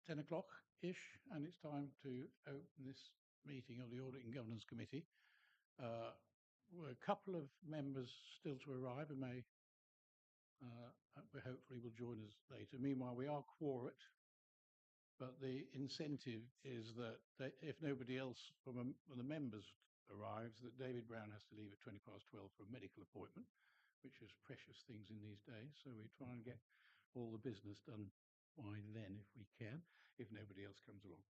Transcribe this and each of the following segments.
10 o'clock-ish, and it's time to open this meeting of the Audit and Governance Committee. We're a couple of members still to arrive who may, hopefully will join us later. Meanwhile, we are quorate, but the incentive is that if nobody else from the members arrives, that David Brown has to leave at 12:20 for a medical appointment, which is precious things in these days. So we try and get all the business done by then if we can, if nobody else comes along.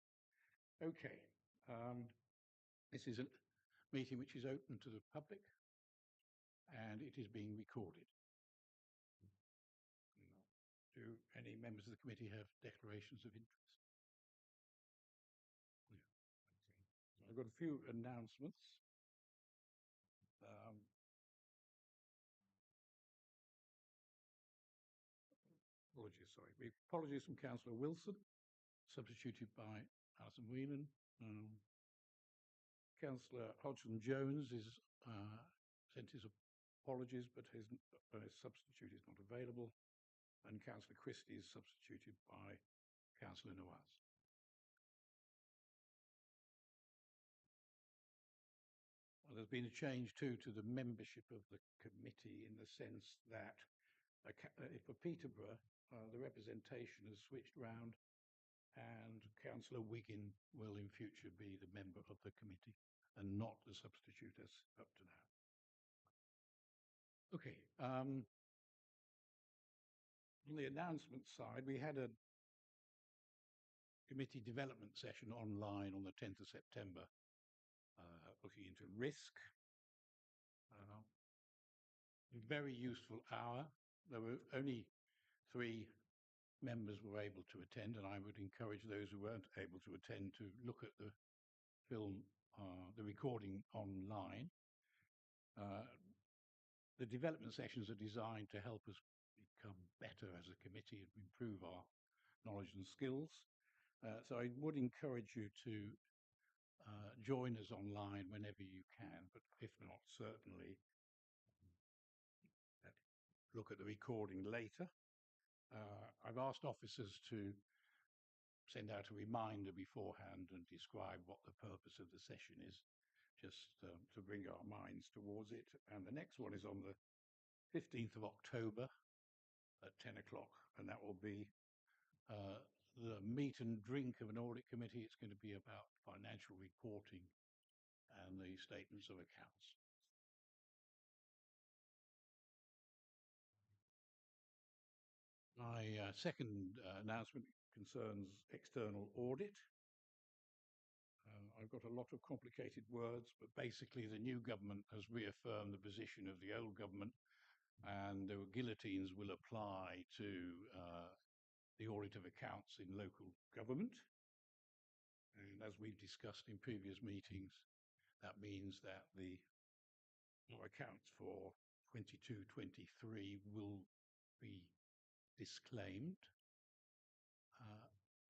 Okay, this is a meeting which is open to the public and it is being recorded. Do any members of the committee have declarations of interest? Yeah. So I've got a few announcements. Apologies from Councillor Wilson, substituted by Alison Whelan. Councillor Hodgson-Jones is sent his apologies, but his substitute is not available. And Councillor Christie is substituted by Councillor Nawaz. Well, there's been a change too to the membership of the committee in the sense that for Peterborough, the representation has switched round, and Councillor Wiggin will in future be the member of the committee and not the substitute as up to now. Okay. On the announcement side, we had a committee development session online on the 10th of September, looking into risk. Very useful hour. There were only 3 members were able to attend, and I would encourage those who weren't able to attend to look at the film, the recording online. The development sessions are designed to help us become better as a committee and improve our knowledge and skills. So I would encourage you to join us online whenever you can, but if not, certainly look at the recording later. I've asked officers to send out a reminder beforehand and describe what the purpose of the session is, just to bring our minds towards it. And the next one is on the 15th of October at 10 o'clock, and that will be the meat and drink of an audit committee. It's going to be about financial reporting and the statements of accounts. My second announcement concerns external audit. I've got a lot of complicated words, but basically the new government has reaffirmed the position of the old government, and the guillotines will apply to the audit of accounts in local government. And as we've discussed in previous meetings, that means that the accounts for 22-23 will be disclaimed.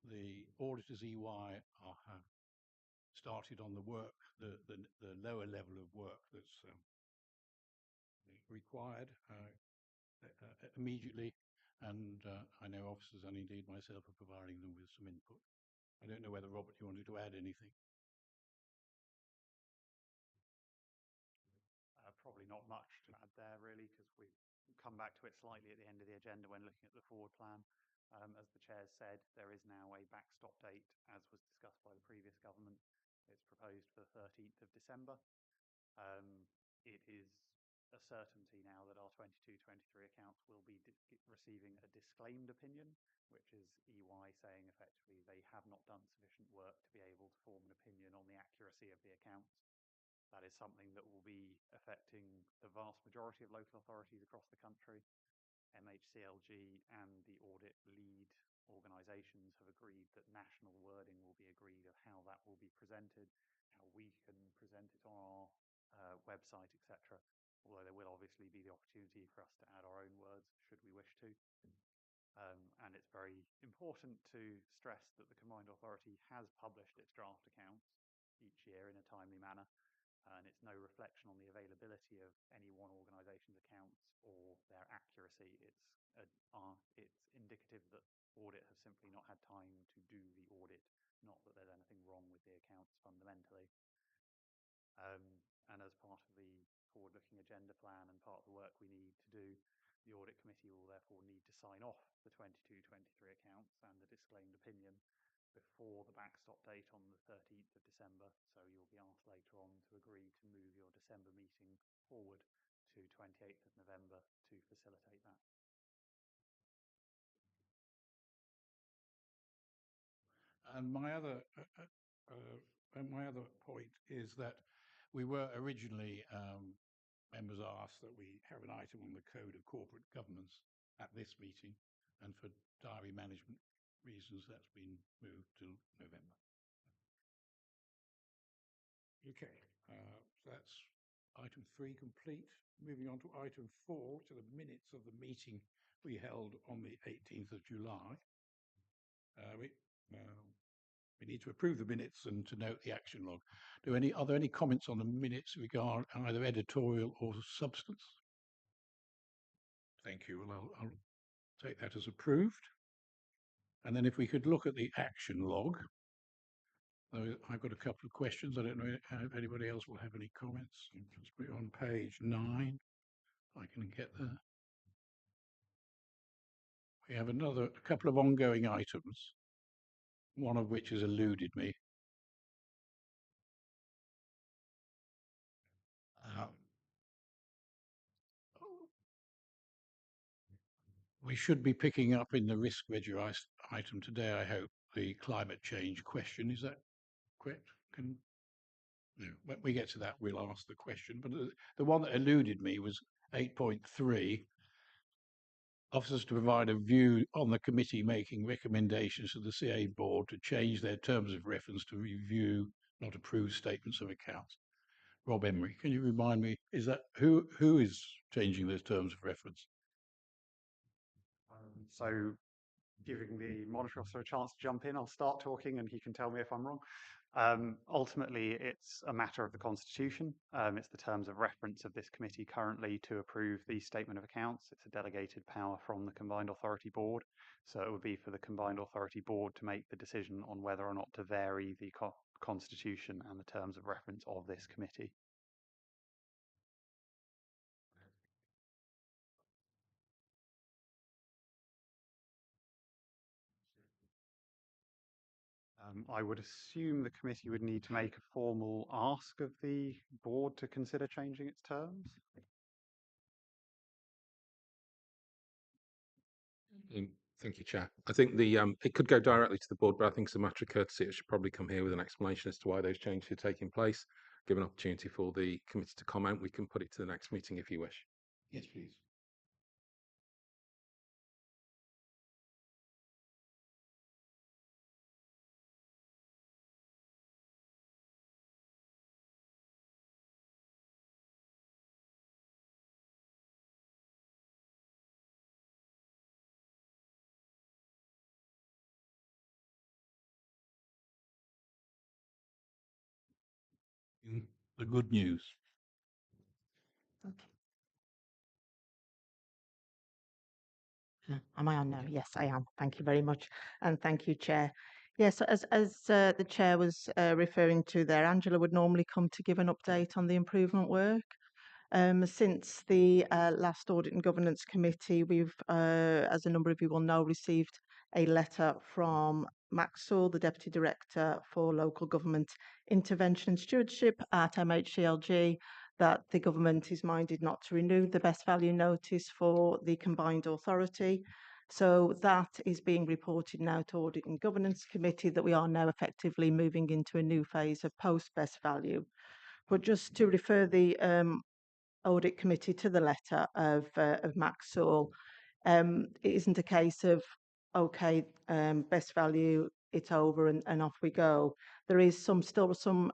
The auditors EY have started on the work, the lower level of work that's required immediately, and I know officers and indeed myself are providing them with some input. I don't know whether, Robert, you wanted to add anything? Probably not much to add there, really, because we've come back to it slightly at the end of the agenda when looking at the forward plan. As the chair said, there is now a backstop date, as was discussed by the previous government. It's proposed for the 13th of December. It is a certainty now that our 22-23 accounts will be receiving a disclaimed opinion, which is EY saying effectively they have not done sufficient work to be able to form an opinion on the accuracy of the accounts. That is something that will be affecting the vast majority of local authorities across the country. MHCLG and the audit lead organisations have agreed that national wording will be agreed of how that will be presented, how we can present it on our website, etc. Although there will obviously be the opportunity for us to add our own words should we wish to. And it's very important to stress that the Combined Authority has published its draft accounts each year in a timely manner. and it's no reflection on the availability of any one organisation's accounts or their accuracy. It's indicative that audit have simply not had time to do the audit, not that there's anything wrong with the accounts fundamentally. And as part of the forward-looking agenda plan and part of the work we need to do, the audit committee will therefore need to sign off the 22-23 accounts and the disclaimed opinion before the backstop date on the 13th of December. So you'll be asked later on to agree to move your December meeting forward to 28th of November to facilitate that. And my other point is that we were originally members asked that we have an item on the Code of Corporate Governance at this meeting, and for diary management reasons, that's been moved to November. Okay, that's item 3 complete. Moving on to item 4, to the minutes of the meeting we held on the 18th of July. We need to approve the minutes and to note the action log. Are there any comments on the minutes regarding either editorial or substance? Thank you. Well, I'll take that as approved. And then if we could look at the action log. I've got a couple of questions. I don't know if anybody else will have any comments. Just put it on page 9. I can get there. We have a couple of ongoing items, one of which has eluded me. We should be picking up in the risk register item today, I hope, the climate change question. Is that correct? No, when we get to that, we'll ask the question. But the one that eluded me was 8.3. Officers to provide a view on the committee making recommendations to the CA board to change their terms of reference to review, not approve statements of accounts. Rob Emery, can you remind me, is that who is changing those terms of reference? So giving the monitoring officer a chance to jump in, I'll start talking and he can tell me if I'm wrong. Ultimately, it's a matter of the Constitution. It's the terms of reference of this committee currently to approve the statement of accounts. It's a delegated power from the Combined Authority Board. So it would be for the Combined Authority Board to make the decision on whether or not to vary the Constitution and the terms of reference of this committee. I would assume the committee would need to make a formal ask of the board to consider changing its terms. Thank you, Chair. I think it could go directly to the board, but I think as a matter of courtesy, it should probably come here with an explanation as to why those changes are taking place. Give an opportunity for the committee to comment. We can put it to the next meeting if you wish. Yes, please. The good news. Okay. Am I on now? Yes, I am. Thank you very much. And thank you, Chair. Yes, as the Chair was referring to there, Angela would normally come to give an update on the improvement work. Since the last Audit and Governance Committee, we've, as a number of you will know, received a letter from Max Saul, the Deputy Director for Local Government Intervention and Stewardship at MHCLG, that the government is minded not to renew the best value notice for the combined authority. So that is being reported now to Audit and Governance Committee, that we are now effectively moving into a new phase of post best value. But just to refer the Audit Committee to the letter of Max Saul, it isn't a case of, okay, best value, it's over and off we go. There is still some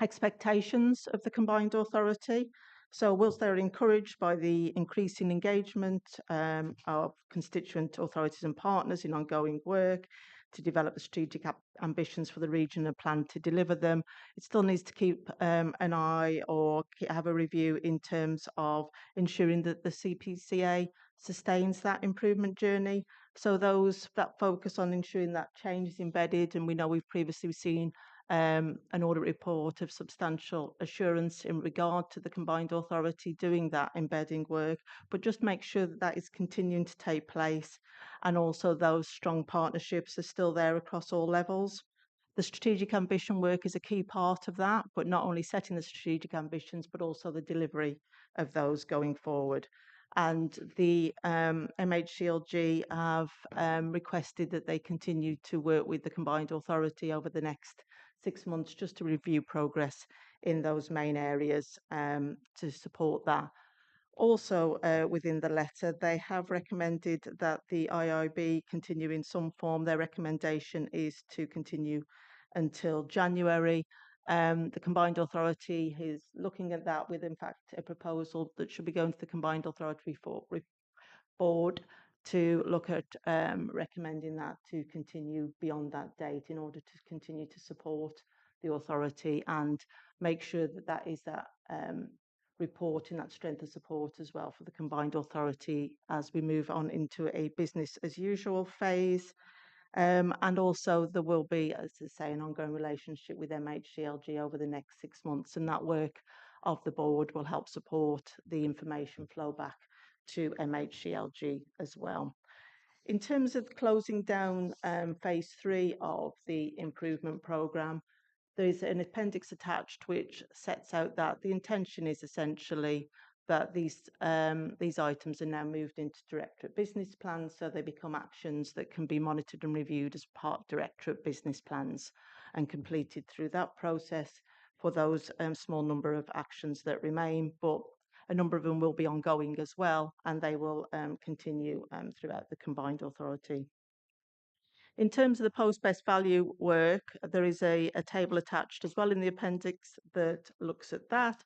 expectations of the combined authority. So whilst they're encouraged by the increasing engagement of constituent authorities and partners in ongoing work, to develop the strategic ambitions for the region and plan to deliver them. It still needs to keep an eye or have a review in terms of ensuring that the CPCA sustains that improvement journey. So that focus on ensuring that change is embedded, and we know we've previously seen an audit report of substantial assurance in regard to the combined authority doing that embedding work, but just make sure that that is continuing to take place, and also those strong partnerships are still there across all levels. The strategic ambition work is a key part of that, but not only setting the strategic ambitions, but also the delivery of those going forward. And the MHCLG have requested that they continue to work with the combined authority over the next 6 months just to review progress in those main areas to support that. Also, within the letter, they have recommended that the IIB continue in some form. Their recommendation is to continue until January. The Combined Authority is looking at that with, in fact, a proposal that should be going to the Combined Authority Board to look at recommending that to continue beyond that date in order to continue to support the authority and make sure that that is that reporting that strength of support as well for the combined authority as we move on into a business as usual phase. And also there will be, as I say, an ongoing relationship with MHCLG over the next 6 months, and that work of the board will help support the information flow back to MHCLG as well. In terms of closing down phase 3 of the improvement programme, there is an appendix attached which sets out that the intention is essentially that these items are now moved into directorate business plans, so they become actions that can be monitored and reviewed as part of directorate business plans and completed through that process for those small number of actions that remain, but a number of them will be ongoing as well, and they will continue throughout the combined authority. In terms of the post-best value work, there is a table attached as well in the appendix that looks at that,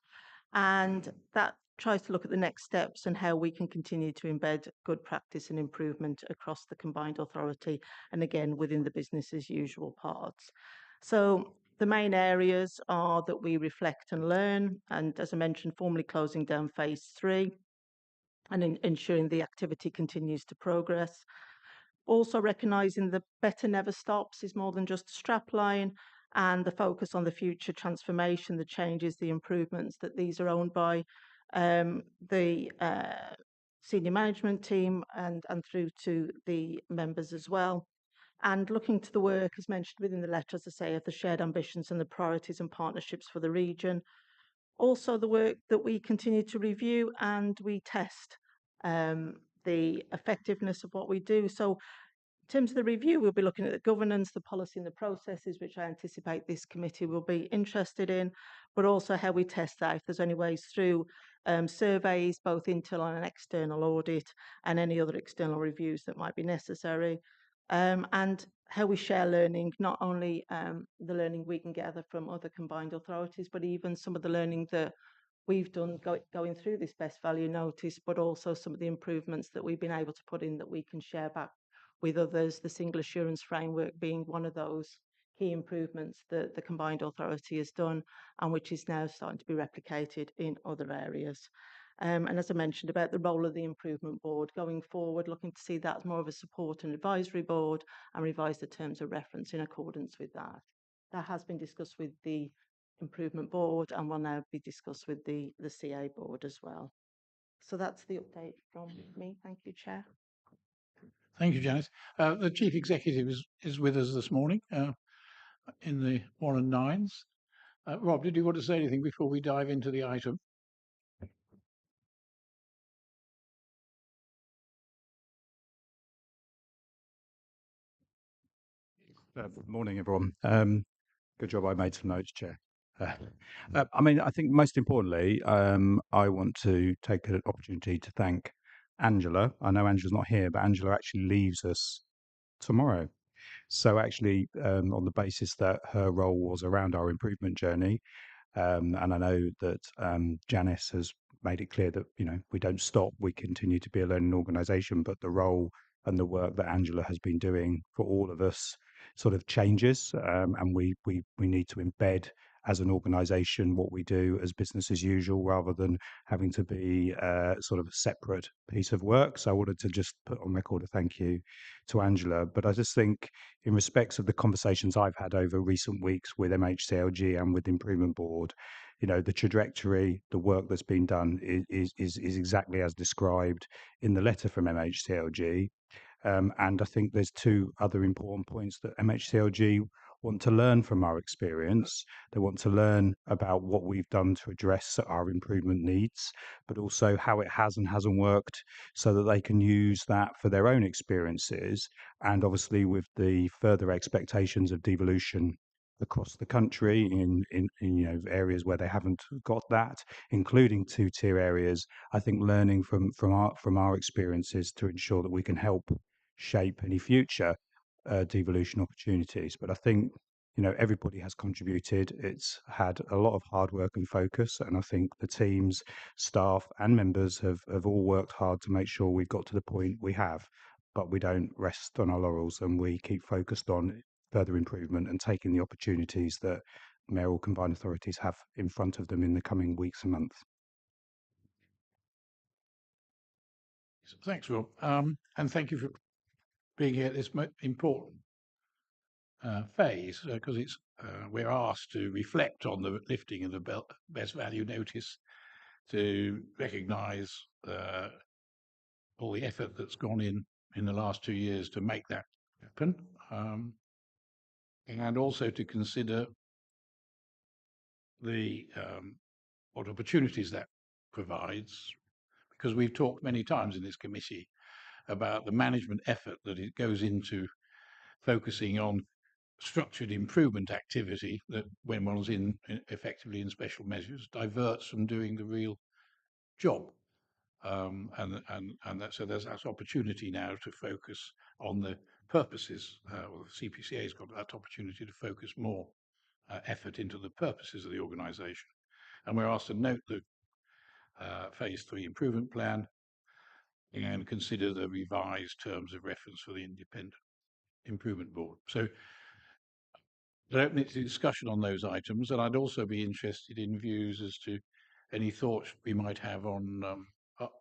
and that tries to look at the next steps and how we can continue to embed good practice and improvement across the combined authority, and again within the business as usual parts. So the main areas are that we reflect and learn, and as I mentioned, formally closing down phase 3 and ensuring the activity continues to progress. Also recognising the better never stops is more than just a strapline, and the focus on the future transformation, the changes, the improvements, that these are owned by the senior management team and through to the members as well. And looking to the work, as mentioned within the letter, as I say, of the shared ambitions and the priorities and partnerships for the region. Also the work that we continue to review and we test the effectiveness of what we do. So in terms of the review, we'll be looking at the governance, the policy and the processes, which I anticipate this committee will be interested in, but also how we test that, if there's any ways through surveys, both internal and external audit, and any other external reviews that might be necessary. And how we share learning, not only the learning we can gather from other combined authorities, but even some of the learning that we've done going through this best value notice, but also some of the improvements that we've been able to put in that we can share back with others, the single assurance framework being one of those key improvements that the combined authority has done and which is now starting to be replicated in other areas. And as I mentioned about the role of the improvement board going forward, looking to see that as more of a support and advisory board and revise the terms of reference in accordance with that. That has been discussed with the improvement board and will now be discussed with the CA board as well. So that's the update from me. Thank you, Chair. Thank you, Janice. The Chief Executive is with us this morning in the 1 and 9s. Rob, did you want to say anything before we dive into the item? Good morning, everyone. Good job I made some notes, Chair. I mean, I think most importantly, I want to take an opportunity to thank Angela. I know Angela's not here, but Angela actually leaves us tomorrow. So actually, on the basis that her role was around our improvement journey, and I know that Janice has made it clear that, you know, we don't stop, we continue to be a learning organisation, but the role and the work that Angela has been doing for all of us sort of changes, and we need to embed as an organisation what we do as business as usual, rather than having to be sort of a separate piece of work. So I wanted to just put on record a thank you to Angela. But I just think, in respects of the conversations I've had over recent weeks with MHCLG and with the Improvement Board, you know, the trajectory, the work that's been done is exactly as described in the letter from MHCLG. And I think there's two other important points that MHCLG want to learn from our experience. They want to learn about what we've done to address our improvement needs, but also how it has and hasn't worked, so that they can use that for their own experiences. And obviously, with the further expectations of devolution across the country in you know, areas where they haven't got that, including two-tier areas, I think learning from our experiences to ensure that we can help shape any future devolution opportunities. But I think, you know, everybody has contributed. It's had a lot of hard work and focus, and I think the teams, staff, and members have all worked hard to make sure we've got to the point we have. But we don't rest on our laurels, and we keep focused on further improvement and taking the opportunities that mayoral combined authorities have in front of them in the coming weeks and months. Thanks, Will. And thank you for being here at this important phase, because it's we're asked to reflect on the lifting of the best value notice, to recognise all the effort that's gone in the last 2 years to make that happen, and also to consider the what opportunities that provides, because we've talked many times in this committee about the management effort that it goes into focusing on structured improvement activity that, when one's effectively in special measures, diverts from doing the real job. And that, so there's that opportunity now to focus on the purposes. Well, the CPCA's got that opportunity to focus more effort into the purposes of the organisation. And we're asked to note the Phase 3 improvement plan and consider the revised terms of reference for the Independent Improvement Board. So I'd open it to discussion on those items, and I'd also be interested in views as to any thoughts we might have on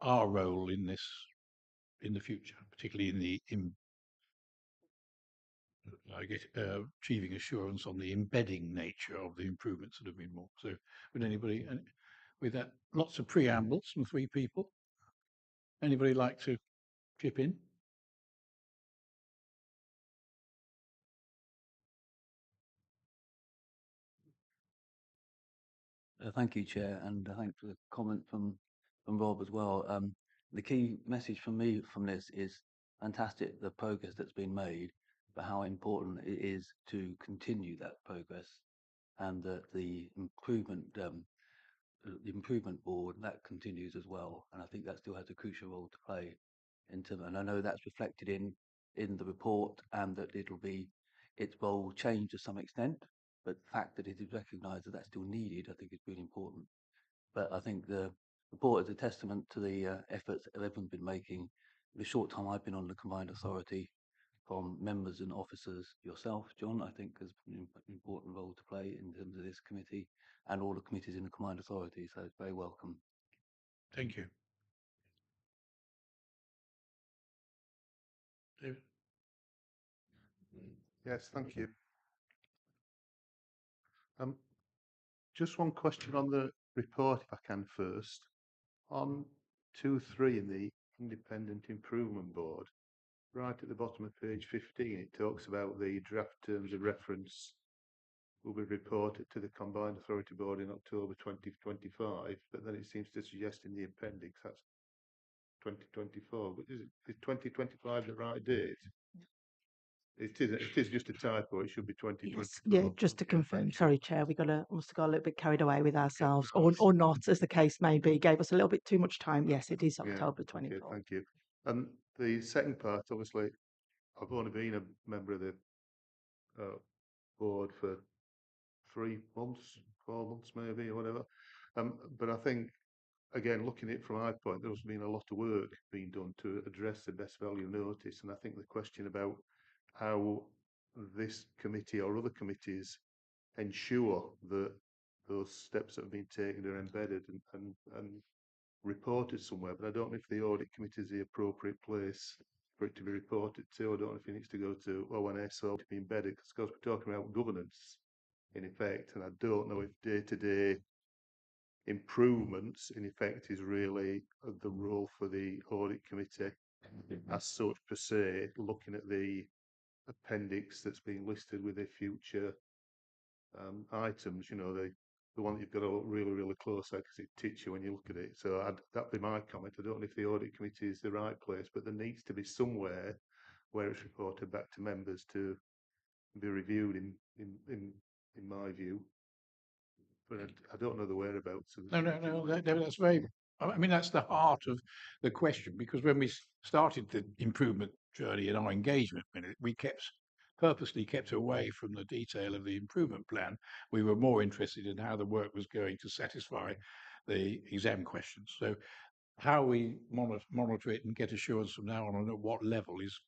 our role in this in the future, particularly achieving assurance on the embedding nature of the improvements that have been made. So would anybody, with that, lots of preambles from 3 people, anybody like to chip in? Thank you, Chair, and thanks for the comment from Rob as well. The key message for me from this is fantastic, the progress that's been made, but how important it is to continue that progress, and that the improvement board that continues as well. And I think that still has a crucial role to play in terms, and I know that's reflected in the report, and that its role changed to some extent. But the fact that it is recognised that that's still needed, I think, is really important. But I think the report is a testament to the efforts that everyone's been making. The short time I've been on the combined authority, from members and officers, yourself, John, I think has an important role to play in terms of this committee and all the committees in the combined authority. So it's very welcome. Thank you. David? Yes, thank you. Just one question on the report, if I can first. On 2.3 in the Independent Improvement Board, right at the bottom of page 15, it talks about the draft terms of reference will be reported to the Combined Authority Board in October 2025, but then it seems to suggest in the appendix that's 2024. But is 2025 the right date? It is just a typo. It should be 2024. Yes, yeah, just to confirm. Sorry, Chair, must have got a little bit carried away with ourselves, of or not, as the case may be. Gave us a little bit too much time. Yes, it is October 24. Okay, thank you. And the second part, obviously, I've only been a member of the board for 3 months, 4 months maybe, or whatever. But I think, again, looking at it from my point, there's been a lot of work being done to address the best value notice. And I think the question about how this committee or other committees ensure that those steps that have been taken are embedded and reported somewhere. But I don't know if the audit committee is the appropriate place for it to be reported to. I don't know if it needs to go to ONS or to be embedded, because we're talking about governance in effect, and I don't know if day-to-day improvements in effect is really the role for the audit committee as such per se, looking at the appendix that's been listed with the future items, you know, the one that you've got to look really close at because it tips you when you look at it. So that'd be my comment. I don't know if the audit committee is the right place, but there needs to be somewhere where it's reported back to members to be reviewed in my view. But I don't know the whereabouts of the No, that's very, I mean, that's the heart of the question, because when we started the improvement journey in our engagement minute, we purposely kept away from the detail of the improvement plan. We were more interested in how the work was going to satisfy the exam questions. So how we monitor it and get assurance from now on at what level is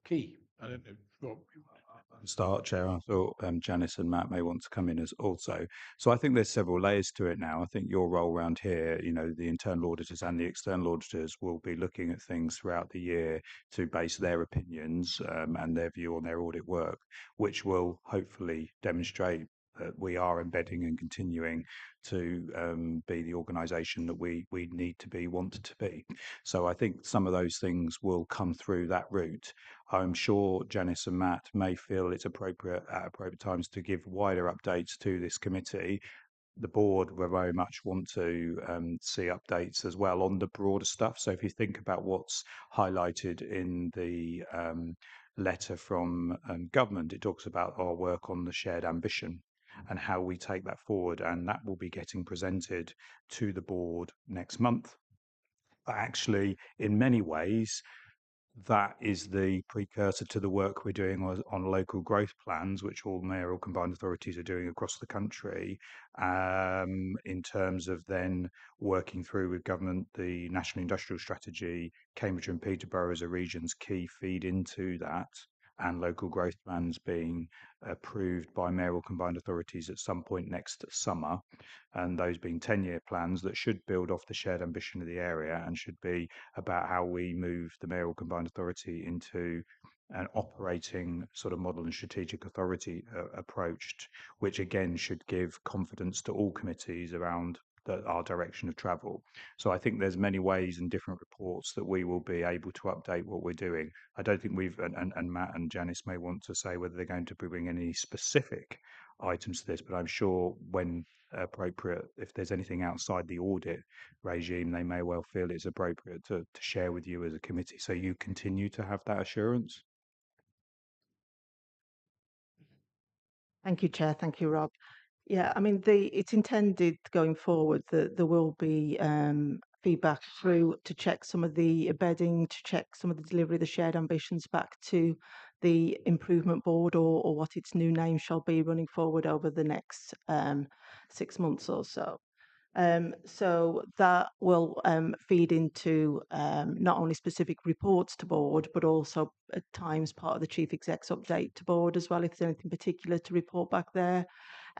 key. I don't know, Rob. Start, Chair. I thought Janice and Matt may want to come in as also. So I think there's several layers to it now. I think your role around here, you know, the internal auditors and the external auditors will be looking at things throughout the year to base their opinions and their view on their audit work, which will hopefully demonstrate that we are embedding and continuing to be the organisation that we need to be, want to be. So I think some of those things will come through that route. I'm sure Janice and Matt may feel it's appropriate at appropriate times to give wider updates to this committee. The board will very much want to see updates as well on the broader stuff. So if you think about what's highlighted in the letter from government, it talks about our work on the shared ambition and how we take that forward. And that will be getting presented to the board next month. But actually, in many ways, that is the precursor to the work we're doing on local growth plans, which all mayoral combined authorities are doing across the country, in terms of then working through with government the National Industrial Strategy. Cambridge and Peterborough as a region's key feed into that, and local growth plans being approved by mayoral combined authorities at some point next summer, and those being 10-year plans that should build off the shared ambition of the area and should be about how we move the mayoral combined authority into an operating sort of model and strategic authority approach, which again should give confidence to all committees around our direction of travel. So I think there's many ways and different reports that we will be able to update what we're doing. I don't think and Matt and Janice may want to say whether they're going to bring any specific items to this, but I'm sure when appropriate, if there's anything outside the audit regime, they may well feel it's appropriate to share with you as a committee. So you continue to have that assurance. Thank you, Chair. Thank you, Rob. Yeah, I mean, it's intended going forward that there will be feedback through to check some of the embedding, to check some of the delivery of the shared ambitions back to the improvement board, or what its new name shall be, running forward over the next 6 months or so. So that will feed into not only specific reports to board, but also at times part of the chief exec's update to board as well, if there's anything particular to report back there.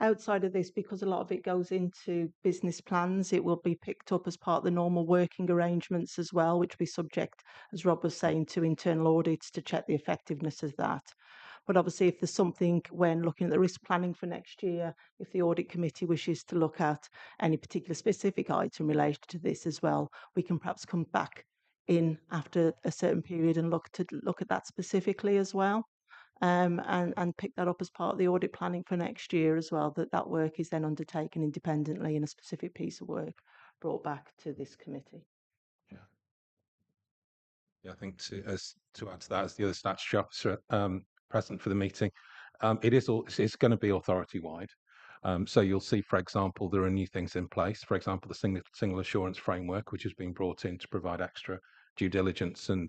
Outside of this, because a lot of it goes into business plans, it will be picked up as part of the normal working arrangements as well, which will be subject, as Rob was saying, to internal audits to check the effectiveness of that. But obviously, if there's something when looking at the risk planning for next year, if the audit committee wishes to look at any particular specific item related to this as well, we can perhaps come back in after a certain period and look at that specifically as well. And pick that up as part of the audit planning for next year as well, that work is then undertaken independently in a specific piece of work brought back to this committee. Yeah, I think to add to that, as the other statutory officer present for the meeting, it's going to be authority wide. So you'll see, for example, there are new things in place. For example, the single assurance framework, which has been brought in to provide extra due diligence and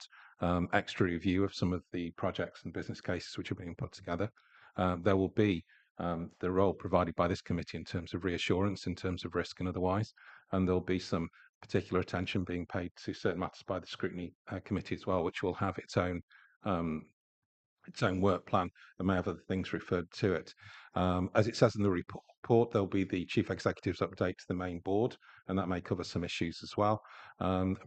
extra review of some of the projects and business cases which are being put together. There will be the role provided by this committee in terms of reassurance, in terms of risk and otherwise, and there'll be some particular attention being paid to certain matters by the scrutiny committee as well, which will have its own its own work plan and may have other things referred to it. As it says in the report, there'll be the chief executive's update to the main board, and that may cover some issues as well.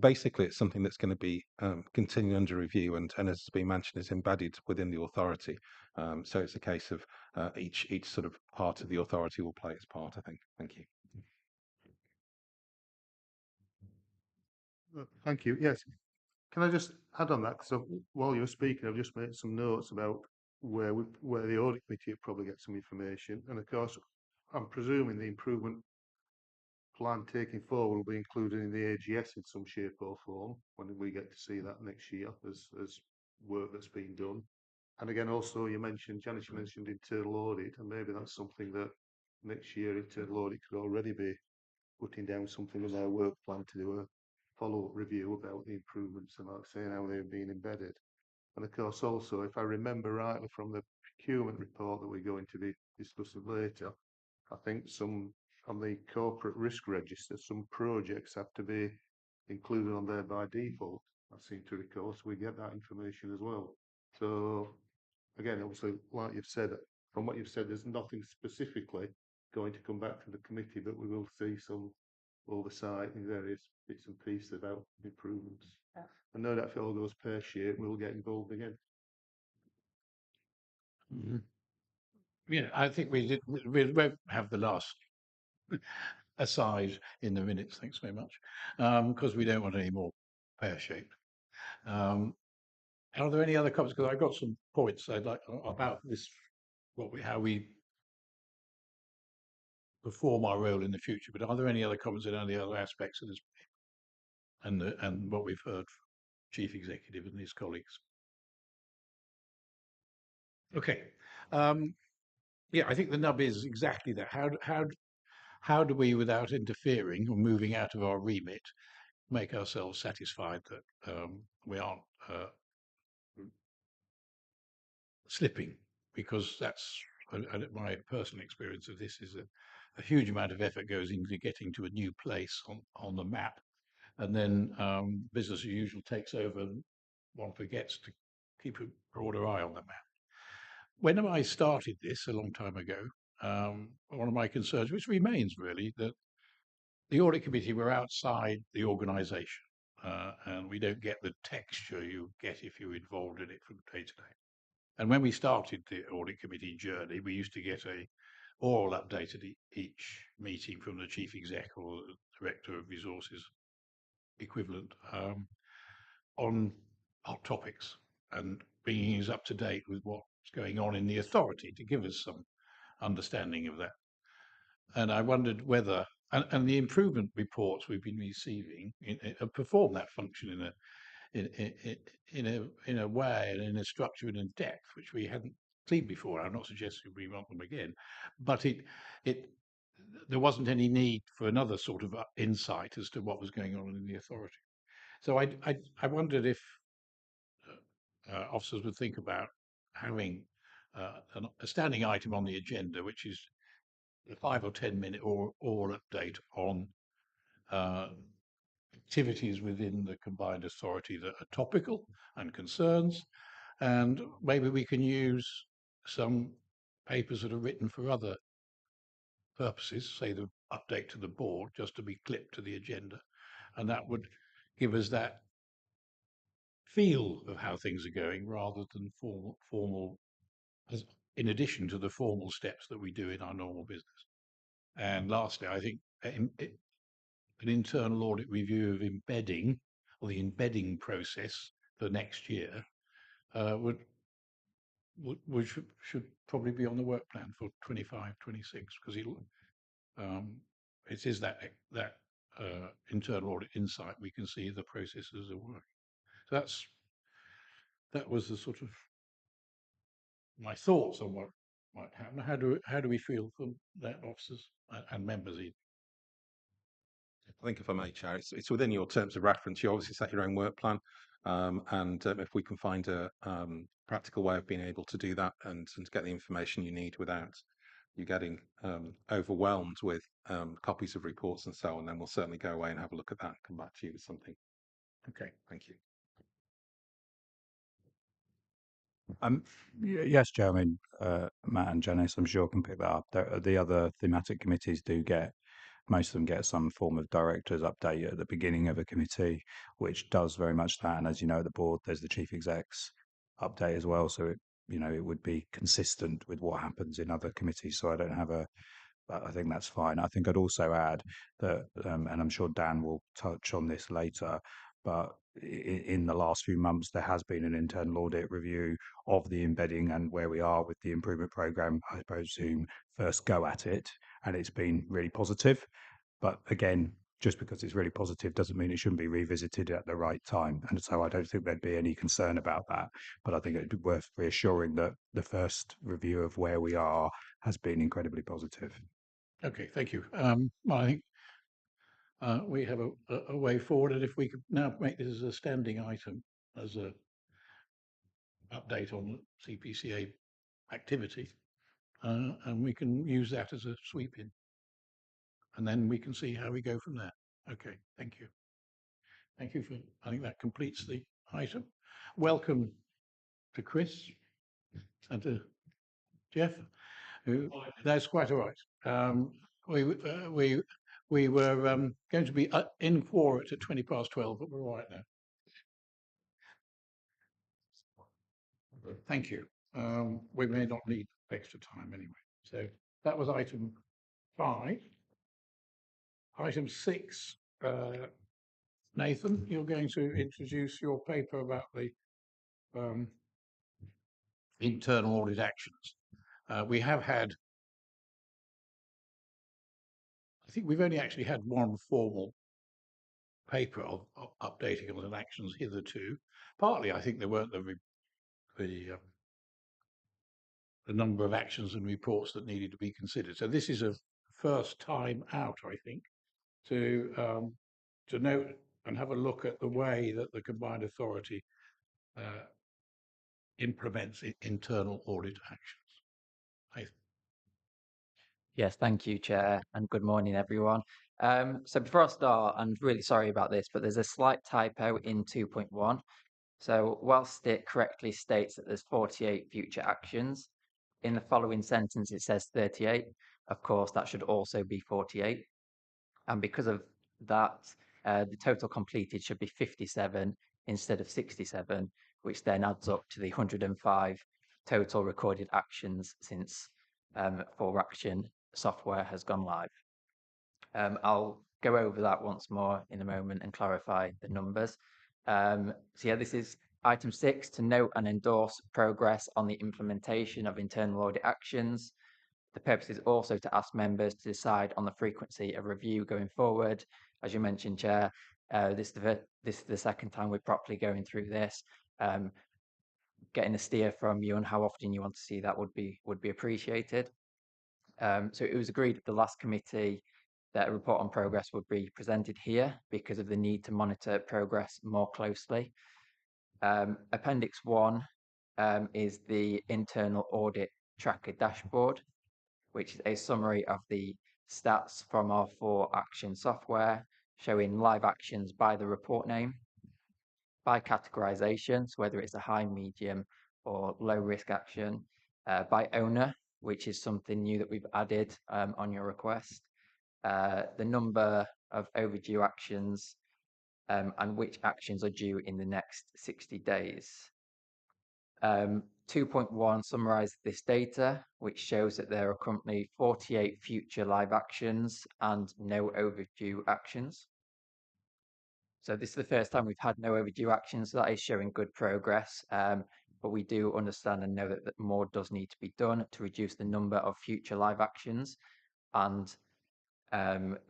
Basically, it's something that's going to be continued under review, and as has been mentioned, is embedded within the authority. So it's a case of each sort of part of the authority will play its part, I think. Thank you. Thank you. Yes. Can I just add on that? Because while you were speaking, I've just made some notes about where the audit committee will probably get some information. And of course, I'm presuming the improvement plan taking forward will be included in the AGS in some shape or form when we get to see that next year as work that's been done. And again, also Janice mentioned internal audit, and maybe that's something that next year internal audit could already be putting down something in their work plan to do a follow-up review about the improvements and like saying how they've been embedded. And of course, also, if I remember rightly from the procurement report that we're going to be discussing later, I think some on the corporate risk register, some projects have to be included on there by default. I seem to recall, so we get that information as well. So again, obviously, like you've said, from what you've said, there's nothing specifically going to come back from the committee, but we will see some oversight in various bits and pieces about improvements. Yeah. And no doubt if it all goes pear-shaped, we'll get involved again. Mm-hmm. Yeah, I think we won't have the last aside in the minutes. Thanks very much, because we don't want any more pear-shaped. Are there any other comments? Because I've got some points I'd like about this, how we perform our role in the future. But are there any other comments in any other aspects of this, and what we've heard from Chief Executive and his colleagues? Okay, yeah, I think the nub is exactly that. How do we, without interfering or moving out of our remit, make ourselves satisfied that we aren't slipping? Because that's my personal experience of this is that a huge amount of effort goes into getting to a new place on the map, and then business as usual takes over, and one forgets to keep a broader eye on the map. When I started this a long time ago, one of my concerns, which remains really, that the audit committee were outside the organisation, and we don't get the texture you get if you're involved in it from day to day. And when we started the audit committee journey, we used to get a oral update at each meeting from the chief exec or the director of resources equivalent on hot topics and bringing us up to date with what's going on in the authority to give us some understanding of that. And I wondered whether, and the improvement reports we've been receiving perform that function in a way and in a structure and in depth which we hadn't seen before. I'm not suggesting we want them again, but there wasn't any need for another sort of insight as to what was going on in the authority. So I wondered if officers would think about having a standing item on the agenda, which is a 5 or 10 minute oral update on activities within the combined authority that are topical and concerns, and maybe we can use some papers that are written for other purposes, say the update to the board, just to be clipped to the agenda, and that would give us that feel of how things are going rather than formal in addition to the formal steps that we do in our normal business. And lastly, I think an internal audit review of embedding, or the embedding process for next year, should probably be on the work plan for 25, 26, because it is that internal audit insight we can see the processes are working. So that was the sort of my thoughts on what might happen. How do we feel from that, officers and members? I think if I may, Chair, it's within your terms of reference. You obviously set your own work plan, and if we can find a practical way of being able to do that and to get the information you need without you getting overwhelmed with copies of reports and so on, then we'll certainly go away and have a look at that and come back to you with something. Okay, Thank you. Yes, Joe. I mean, Matt and Janice, I'm sure can pick that up. The other thematic committees do get, most of them get some form of director's update at the beginning of a committee, which does very much that. And as you know, at the board, there's the chief exec's update as well. So it would be consistent with what happens in other committees. So I don't have a, I think that's fine. I think I'd also add that, and I'm sure Dan will touch on this later, but in the last few months, there has been an internal audit review of the embedding and where we are with the improvement program, I presume, first go at it, and it's been really positive. But again, just because it's really positive doesn't mean it shouldn't be revisited at the right time. And so I don't think there'd be any concern about that. But I think it'd be worth reassuring that the first review of where we are has been incredibly positive. Okay, thank you. Well, I think we have a way forward, and if we could now make this as a standing item, as a update on CPCA activity, and we can use that as a sweep in, and then we can see how we go from there. Okay, thank you. Thank you for, I think that completes the item. Welcome to Chris and to Jeff. That's quite all right. We were going to be in for it at 12:20, but we're all right now. Thank you. We may not need extra time anyway. So that was item 5. Item 6, Nathan, you're going to introduce your paper about the internal audit actions. We have had, I think we've only actually had one formal paper of updating on actions hitherto. Partly, I think there weren't the number of actions and reports that needed to be considered. So this is a first time out, I think, to note and have a look at the way that the combined authority implements internal audit actions. Yes, thank you, Chair, and good morning, everyone. So before I start, I'm really sorry about this, but there's a slight typo in 2.1. So whilst it correctly states that there's 48 future actions, in the following sentence it says 38. Of course, that should also be 48. And because of that, the total completed should be 57 instead of 67, which then adds up to the 105 total recorded actions since 4Action software has gone live. I'll go over that once more in a moment and clarify the numbers. So yeah, this is item 6, to note and endorse progress on the implementation of internal audit actions. The purpose is also to ask members to decide on the frequency of review going forward. As you mentioned, Chair, this is the second time we're properly going through this. Getting a steer from you on how often you want to see that would be appreciated. So it was agreed at the last committee that a report on progress would be presented here because of the need to monitor progress more closely. Appendix 1 is the internal audit tracker dashboard, which is a summary of the stats from our 4Action software, showing live actions by the report name, by categorization, so whether it's a high, medium, or low risk action, by owner, which is something new that we've added on your request, the number of overdue actions, and which actions are due in the next 60 days. 2.1 summarizes this data, which shows that there are currently 48 future live actions and no overdue actions. So this is the first time we've had no overdue actions, so that is showing good progress. But we do understand and know that more does need to be done to reduce the number of future live actions. And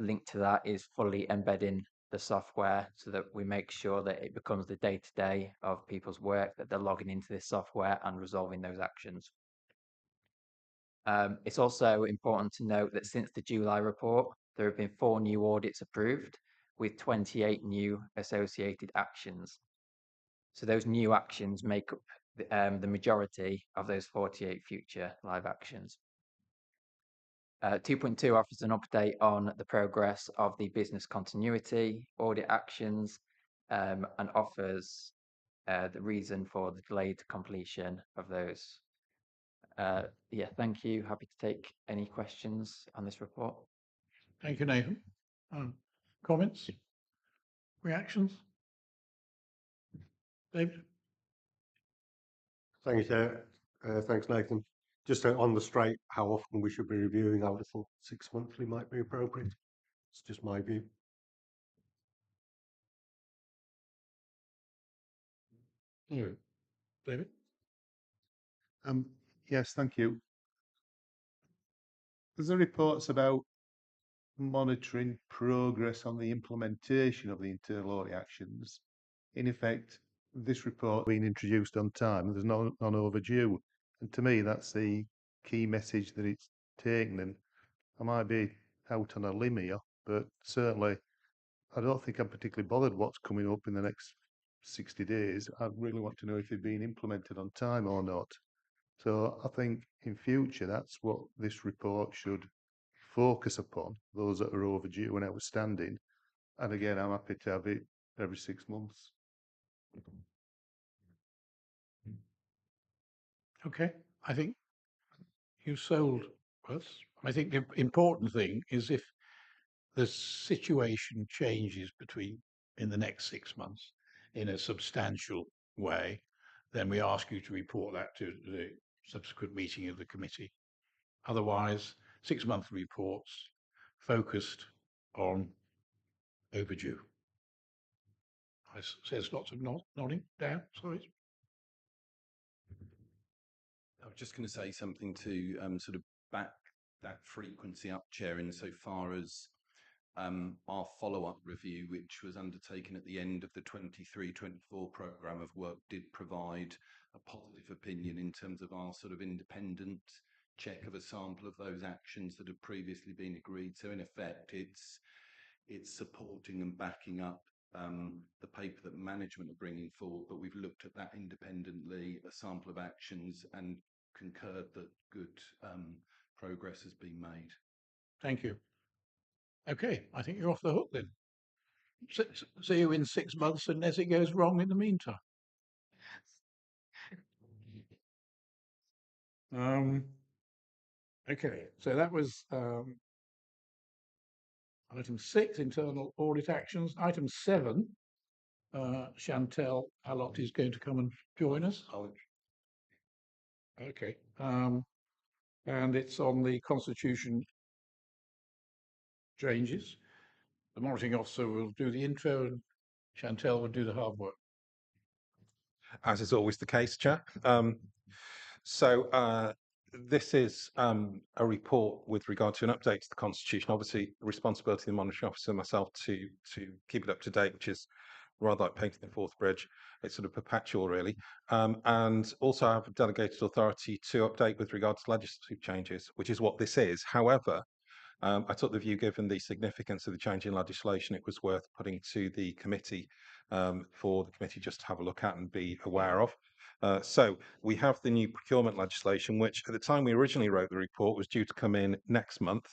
linked to that is fully embedding the software so that we make sure that it becomes the day-to-day of people's work, that they're logging into this software and resolving those actions. It's also important to note that since the July report, there have been 4 new audits approved with 28 new associated actions. So those new actions make up the majority of those 48 future live actions. 2.2 offers an update on the progress of the business continuity audit actions, and offers the reason for the delayed completion of those. Yeah, thank you. Happy to take any questions on this report. Thank you, Nathan. Comments? Reactions? David? Thank you, Chair. Thanks, Nathan. Just on the straight, how often we should be reviewing, I would have thought 6 monthly might be appropriate. It's just my view. David? Yes, thank you. There's a reports about monitoring progress on the implementation of the internal audit actions. In effect, this report being introduced on time, there's none overdue. And to me, that's the key message that it's taken. And I might be out on a limb here, but certainly I don't think I'm particularly bothered what's coming up in the next 60 days. I really want to know if they're being implemented on time or not. So I think in future, that's what this report should focus upon, those that are overdue and outstanding. And again, I'm happy to have it every 6 months. Okay, I think you sold us. I think the important thing is if the situation changes in the next 6 months in a substantial way, then we ask you to report that to the subsequent meeting of the committee. Otherwise, 6-month reports focused on overdue. Says lots of nodding down. Sorry. I was just going to say something to sort of back that frequency up, Chair, insofar as our follow-up review, which was undertaken at the end of the 23-24 programme of work, did provide a positive opinion in terms of our sort of independent check of a sample of those actions that had previously been agreed. So in effect, it's supporting and backing up the paper that management are bringing forward, but we've looked at that independently, a sample of actions, and concurred that good progress has been made. Thank you. Okay, I think you're off the hook then. See you in 6 months unless it goes wrong in the meantime. Okay, so that was item 6, internal audit actions. Item 7, Chantel Allott is going to come and join us. Okay, and it's on the constitution changes. The monitoring officer will do the intro and Chantel will do the hard work. As is always the case, Chair. This is a report with regard to an update to the Constitution. Obviously, the responsibility of the monitoring officer and myself to keep it up to date, which is rather like painting the Forth Bridge. It's sort of perpetual, really. And also I have a delegated authority to update with regard to legislative changes, which is what this is. However, I took the view, given the significance of the change in legislation, it was worth putting to the committee for the committee just to have a look at and be aware of. So we have the new procurement legislation, which at the time we originally wrote the report was due to come in next month.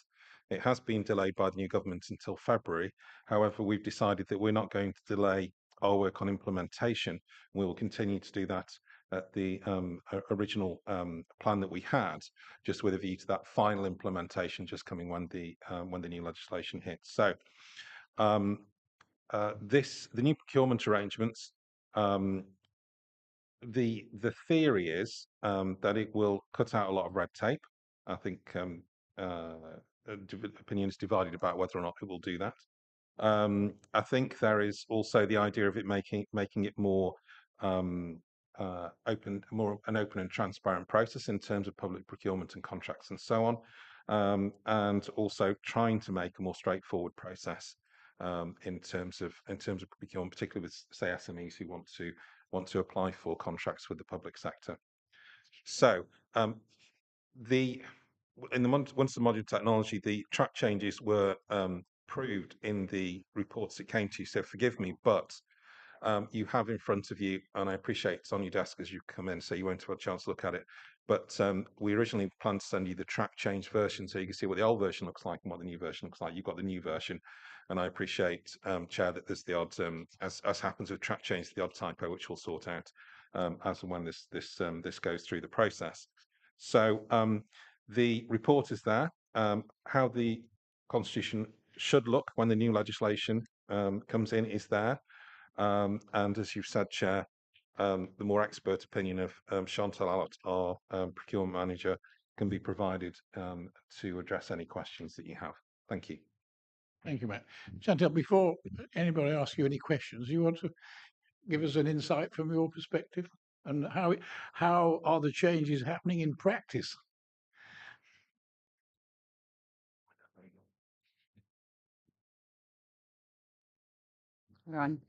It has been delayed by the new government until February. However, we've decided that we're not going to delay our work on implementation. We will continue to do that at the original plan that we had, just with a view to that final implementation just coming when the new legislation hits. So the new procurement arrangements, the theory is that it will cut out a lot of red tape. I think opinion is divided about whether or not it will do that. I think there is also the idea of it making it more an open and transparent process in terms of public procurement and contracts and so on, and also trying to make a more straightforward process in terms of procurement, particularly with, say, SMEs who want to apply for contracts with the public sector. So once the modular technology, the track changes were proved in the reports it came to, so forgive me, but you have in front of you, and I appreciate it's on your desk as you come in, so you won't have a chance to look at it, But we originally planned to send you the track change version so you can see what the old version looks like and what the new version looks like. You've got the new version, and I appreciate, Chair, that there's the odd, as happens with track change, the odd typo which we'll sort out as and when this goes through the process. So the report is there. How the Constitution should look when the new legislation comes in is there. And as you've said, Chair, the more expert opinion of Chantal Allott, our procurement manager, can be provided to address any questions that you have. Thank you. Thank you, Matt. Chantal, before anybody asks you any questions, you want to give us an insight from your perspective and how are the changes happening in practice? Ron.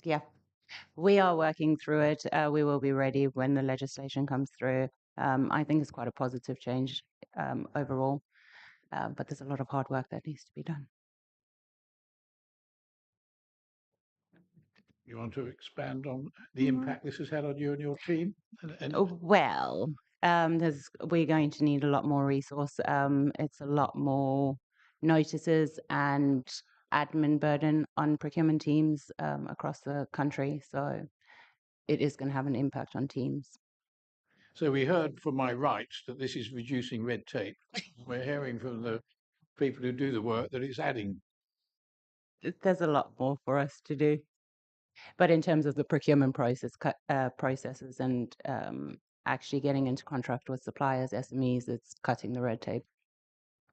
Yeah, we are working through it. We will be ready when the legislation comes through. I think it's quite a positive change overall, but there's a lot of hard work that needs to be done. You want to expand on the impact this has had on you and your team? Well, we're going to need a lot more resource. It's a lot more notices and admin burden on procurement teams across the country. So it is going to have an impact on teams. So we heard from my right that this is reducing red tape. We're hearing from the people who do the work that it's adding. There's a lot more for us to do. But in terms of the procurement processes and actually getting into contract with suppliers, SMEs, it's cutting the red tape.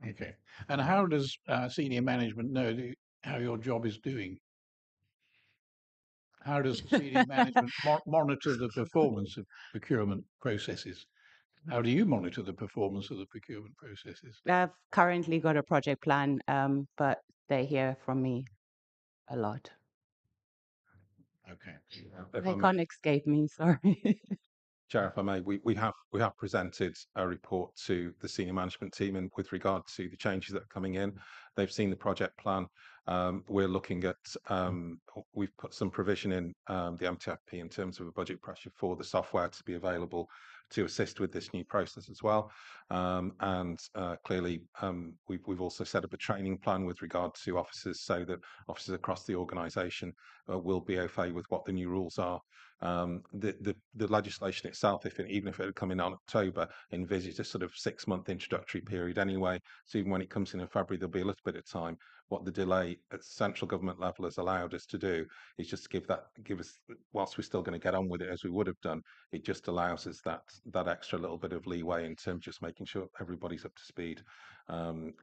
Okay. And how does senior management know how your job is doing? How does senior management monitor the performance of procurement processes? How do you monitor the performance of the procurement processes? I've currently got a project plan, but they hear from me a lot. Okay. They can't escape me, sorry. Chair, if I may, we have presented a report to the senior management team and with regard to the changes that are coming in. They've seen the project plan. We're looking at, we've put some provision in the MTFP in terms of a budget pressure for the software to be available to assist with this new process as well. And clearly, we've also set up a training plan with regard to officers so that officers across the organisation will be au fait with what the new rules are. The legislation itself, even if it had come in on October, envisaged a sort of 6-month introductory period anyway. So even when it comes in February, there'll be a little bit of time. What the delay at central government level has allowed us to do is just give us, whilst we're still going to get on with it as we would have done, it just allows us that extra little bit of leeway in terms of just making sure everybody's up to speed.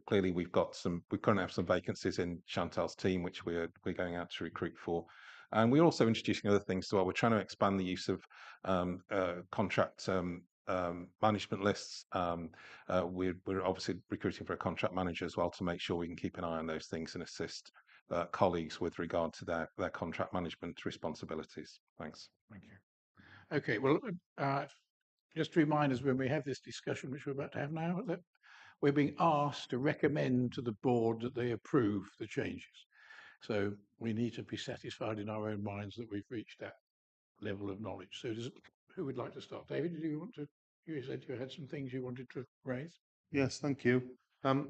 Clearly, we currently have some vacancies in Chantal's team, which we're going out to recruit for. And we're also introducing other things as well. We're trying to expand the use of contract management lists. We're obviously recruiting for a contract manager as well to make sure we can keep an eye on those things and assist colleagues with regard to their contract management responsibilities. Thanks. Thank you. Okay, well, just to remind us when we have this discussion, which we're about to have now, that we're being asked to recommend to the board that they approve the changes. So we need to be satisfied in our own minds that we've reached that level of knowledge. So who would like to start? David, did you want to, you said you had some things you wanted to raise? Yes, thank you. Other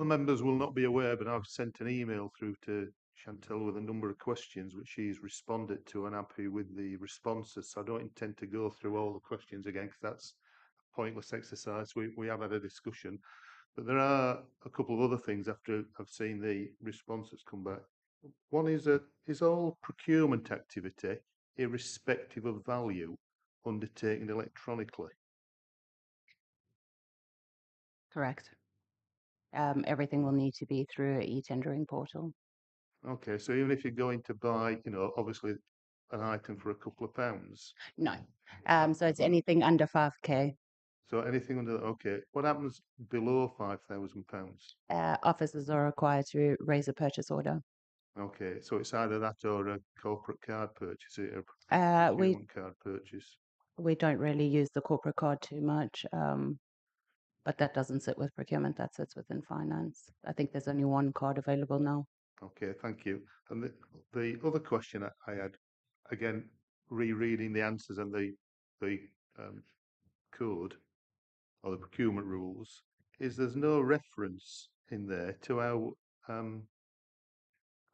members will not be aware, but I've sent an email through to Chantal with a number of questions which she's responded to, and I'm happy with the responses. So I don't intend to go through all the questions again because that's a pointless exercise. We have had a discussion, but there are a couple of other things after I've seen the responses come back. One is all procurement activity, irrespective of value, undertaken electronically? Correct. Everything will need to be through an e-tendering portal. Okay, so even if you're going to buy, obviously an item for a couple of pounds. No. So it's anything under 5k. So anything under, okay. What happens below £5,000? Officers are required to raise a purchase order. Okay, so it's either that or a corporate card purchase, a procurement card purchase. We don't really use the corporate card too much, but that doesn't sit with procurement, that sits within finance. I think there's only one card available now. Okay, thank you. And the other question I had, again, rereading the answers and the the code or the procurement rules is there's no reference in there to how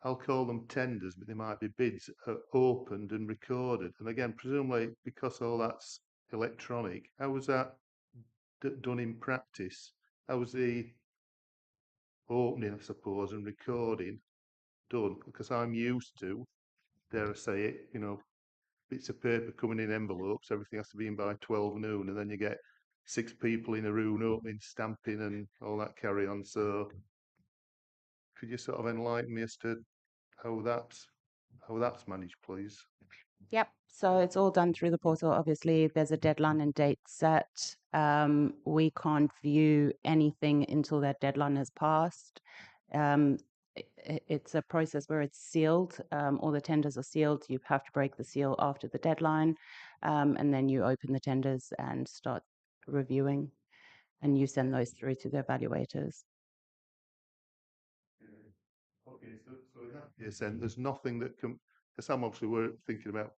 I'll call them tenders, but they might be bids opened and recorded. And again, presumably because all that's electronic, how was that done in practice? How was the opening, I suppose, and recording done? Because I'm used to, dare I say it, you know, bits of paper coming in envelopes, everything has to be in by 12 noon, and then you get 6 people in a room opening, stamping, and all that carry on. So, could you sort of enlighten me as to how that's managed, please? Yep. So it's all done through the portal. Obviously, there's a deadline and date set. We can't view anything until that deadline has passed. It's a process where it's sealed. All the tenders are sealed. You have to break the seal after the deadline, and then you open the tenders and start reviewing, and you send those through to the evaluators. Okay, so in that case, then there's nothing that can, because some obviously were thinking about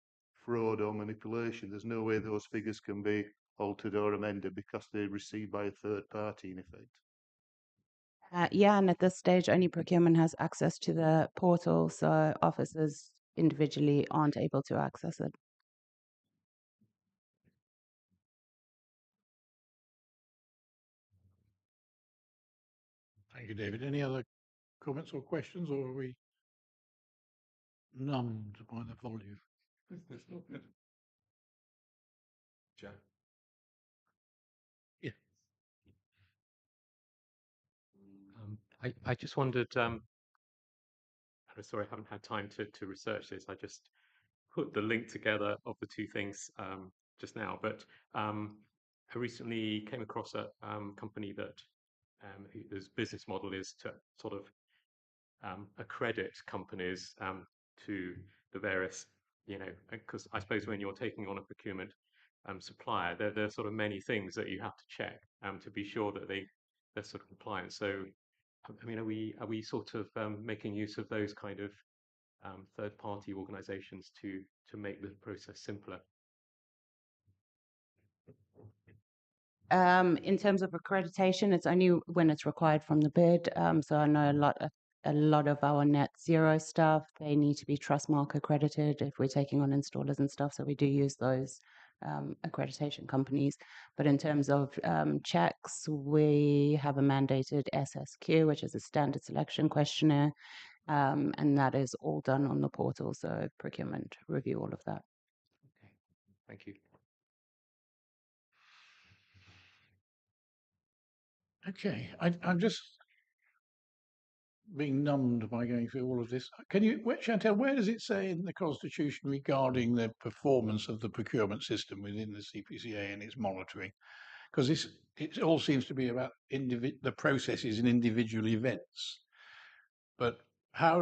fraud or manipulation. There's no way those figures can be altered or amended because they're received by a third party, in effect. Yeah, and at this stage, only procurement has access to the portal, so officers individually aren't able to access it. Thank you, David. Any other comments or questions, or are we numbed by the volume? Joe. Yeah. I just wondered, I'm sorry, I haven't had time to research this. I just put the link together of the two things just now, but I recently came across a company that whose business model is to sort of accredit companies to the various, you know, because I suppose when you're taking on a procurement supplier, there are sort of many things that you have to check to be sure that they're sort of compliant. So, I mean, are we sort of making use of those kind of third-party organisations to make the process simpler? In terms of accreditation, it's only when it's required from the bid. So I know a lot of our net zero stuff, they need to be Trustmark accredited if we're taking on installers and stuff. So we do use those accreditation companies. But in terms of checks, we have a mandated SSQ, which is a standard selection questionnaire, and that is all done on the portal. So procurement review all of that. Okay, thank you. Okay, I'm just being numbed by going through all of this. Can you, Chantel, where does it say in the Constitution regarding the performance of the procurement system within the CPCA and its monitoring? Because it all seems to be about the processes and individual events. But how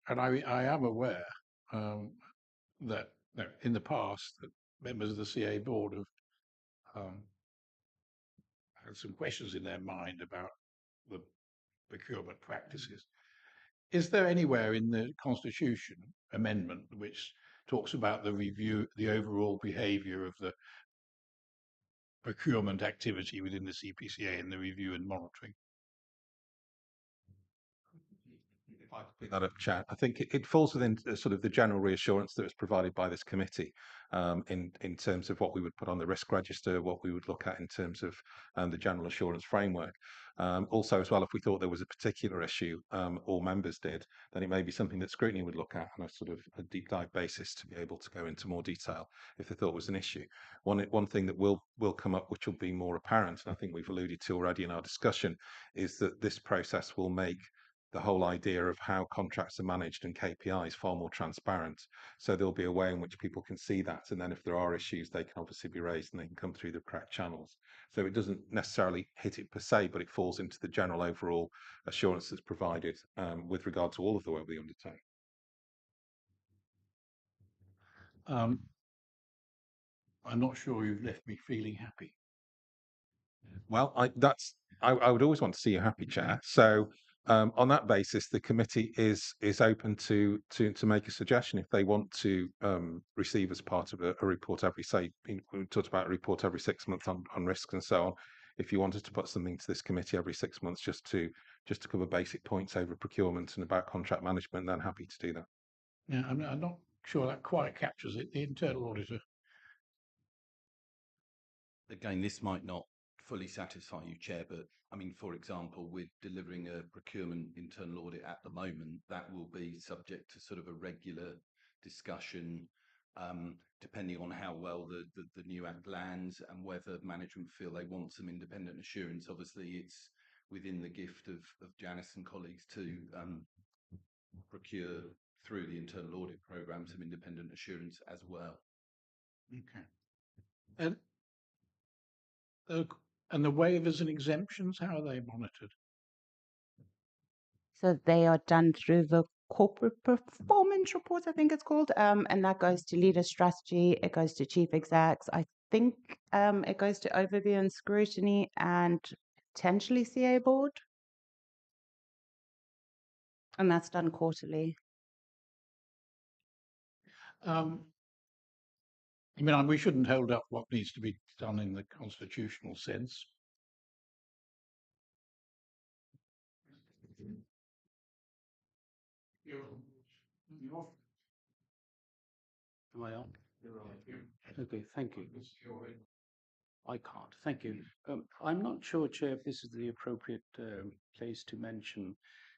and I am aware that in the past that members of the CA board have had some questions in their mind about the procurement practices. Is there anywhere in the Constitution amendment which talks about the review, the overall behaviour of the procurement activity within the CPCA and the review and monitoring? If I could pick that up, Chad, I think it falls within sort of the general reassurance that was provided by this committee in terms of what we would put on the risk register, what we would look at in terms of the general assurance framework. Also, as well, if we thought there was a particular issue, all members did, then it may be something that scrutiny would look at on a sort of a deep dive basis to be able to go into more detail if they thought was an issue. One thing that will come up, which will be more apparent, and I think we've alluded to already in our discussion, is that this process will make the whole idea of how contracts are managed and KPIs far more transparent. So there'll be a way in which people can see that. And then if there are issues, they can obviously be raised and they can come through the correct channels. So it doesn't necessarily hit it per se, but it falls into the general overall assurance that's provided with regard to all of the work we undertake. I'm not sure you've left me feeling happy. Well, I would always want to see you happy, Chair. So On that basis, the committee is open to make a suggestion if they want to receive as part of a report every, say, we talked about a report every 6 months on risks and so on. If you wanted to put something to this committee every 6 months just to cover basic points over procurement and about contract management, then happy to do that. Yeah, I'm not sure that quite captures it. The internal auditor. Again, this might not fully satisfy you, Chair, but I mean, for example, with delivering a procurement internal audit at the moment, that will be subject to sort of a regular discussion, depending on how well the new Act lands and whether management feel they want some independent assurance. Obviously, it's within the gift of Janice and colleagues to procure through the internal audit programme some independent assurance as well. Okay. And the waivers and exemptions, how are they monitored? So they are done through the corporate performance report, I think it's called, and that goes to leader strategy. It goes to chief execs. I think it goes to overview and scrutiny and potentially CA board, and that's done quarterly. I mean, we shouldn't hold up what needs to be done in the constitutional sense. Am I on? Okay, thank you. I can't. Thank you. I'm not sure, Chair, if this is the appropriate place to mention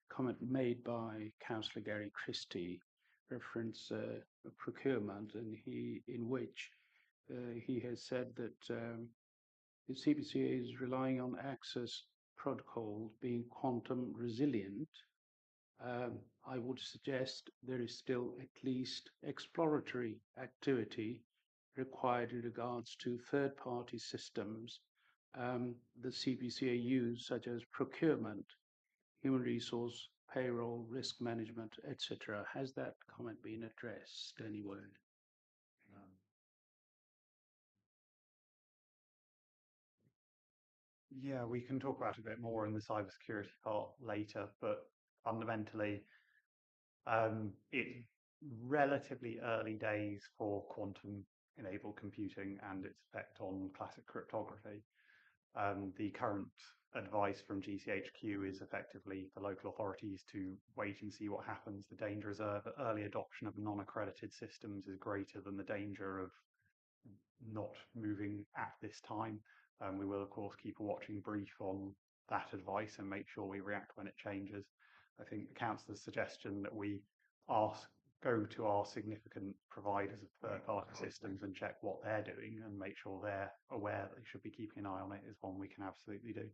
comment made by Councillor Gary Christie, reference procurement, and in which he has said that the CPCA is relying on access protocol being quantum resilient. I would suggest there is still at least exploratory activity required in regards to third-party systems the CPCA use, such as procurement, human resource, payroll, risk management, etc. Has that comment been addressed anywhere? Yeah, we can talk about it a bit more in the cybersecurity part later, but fundamentally, it's relatively early days for quantum-enabled computing and its effect on classic cryptography. The current advice from GCHQ is effectively for local authorities to wait and see what happens. The danger is early adoption of non-accredited systems is greater than the danger of not moving at this time. We will, of course, keep a watching brief on that advice and make sure we react when it changes. I think the councillor's suggestion that we go to our significant providers of third-party systems and check what they're doing and make sure they're aware that they should be keeping an eye on it is one we can absolutely do.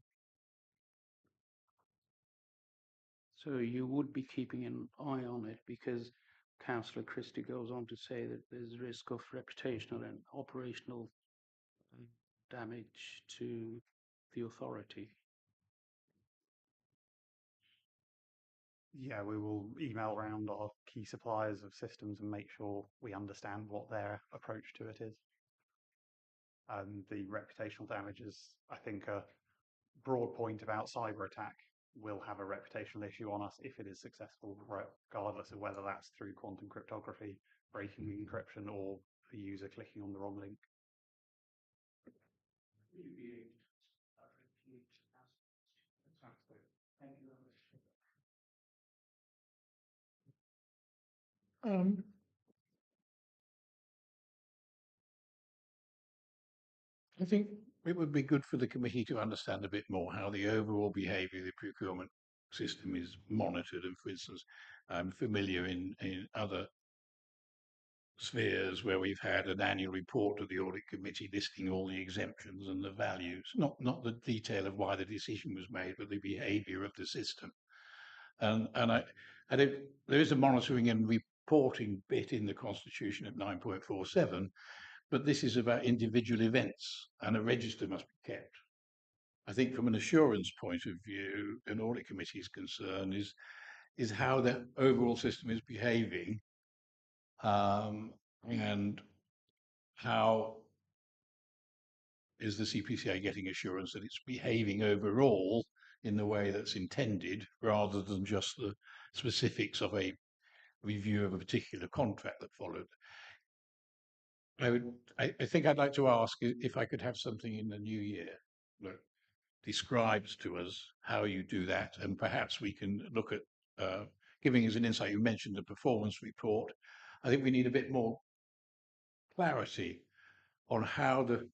So you would be keeping an eye on it because Councillor Christie goes on to say that there's risk of reputational and operational damage to the authority. Yeah, we will email around our key suppliers of systems and make sure we understand what their approach to it is. The reputational damages, I think, a broad point about cyber attack will have a reputational issue on us if it is successful, regardless of whether that's through quantum cryptography, breaking encryption, or the user clicking on the wrong link. I think it would be good for the committee to understand a bit more how the overall behaviour of the procurement system is monitored. And for instance, I'm familiar in other spheres where we've had an annual report to the audit committee listing all the exemptions and the values, not the detail of why the decision was made, but the behaviour of the system. And there is a monitoring and reporting bit in the Constitution at 9.47, but this is about individual events, and a register must be kept. I think from an assurance point of view, an audit committee's concern is how the overall system is behaving, and how is the CPCA getting assurance that it's behaving overall in the way that's intended, rather than just the specifics of a review of a particular contract that followed. I think I'd like to ask if I could have something in the new year that describes to us how you do that, and perhaps we can look at giving us an insight. You mentioned the performance report. I think we need a bit more clarity on how the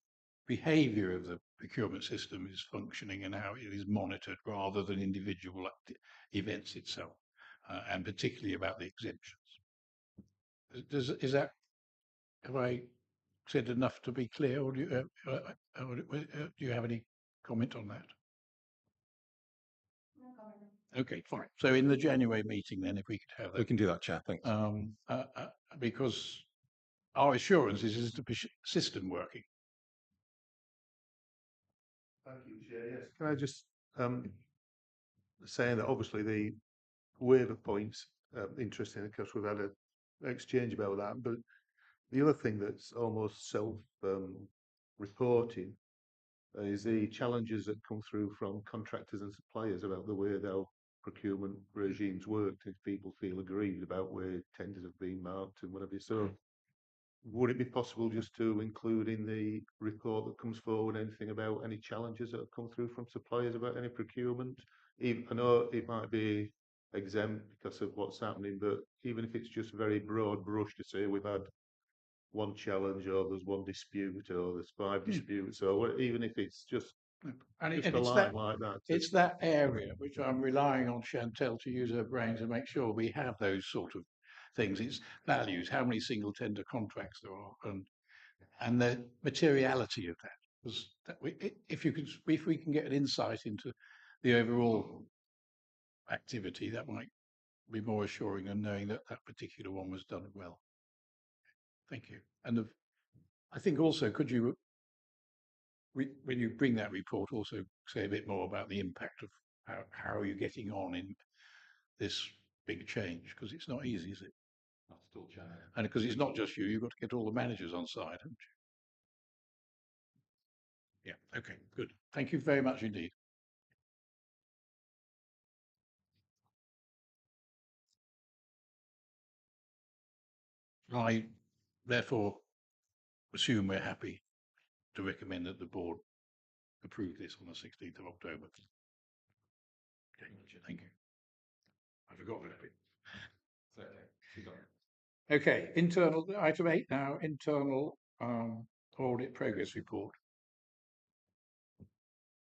behavior of the procurement system is functioning and how it is monitored, rather than individual events itself, and particularly about the exemptions. Is that, have I said enough to be clear, or do you have any comment on that? Okay, fine. So in the January meeting, then, if we could have that. We can do that, Chair. Thanks. Because our assurance is the system working. Thank you, Chair. Yes. Can I just say that obviously the waiver points interesting, because we've had an exchange about that. But the other thing that's almost self-reporting is the challenges that come through from contractors and suppliers about the way their procurement regimes work, if people feel aggrieved about where tenders have been marked and whatever. So would it be possible just to include in the report that comes forward anything about any challenges that have come through from suppliers about any procurement? Even, I know it might be exempt because of what's happening, but even if it's just very broad brush to say we've had one challenge, or there's one dispute, or there's 5 disputes, or even if it's just and just it's a line like that. It's that area which I'm relying on Chantel to use her brain to make sure we have those sort of things. It's values, how many single tender contracts there are, and the materiality of that. Because if we can get an insight into the overall activity, that might be more assuring than knowing that that particular one was done well. Thank you. And I think also, could you, when you bring that report, also say a bit more about the impact of how are you getting on in this big change? Because it's not easy, is it? Not at all, Chair. And because it's not just you, you've got to get all the managers on side, haven't you? Yeah, okay, good. Thank you very much indeed. I therefore assume we're happy to recommend that the board approve this on the 16th of October. Okay, thank you. I forgot that bit. Okay, internal, item 8 now, internal audit progress report.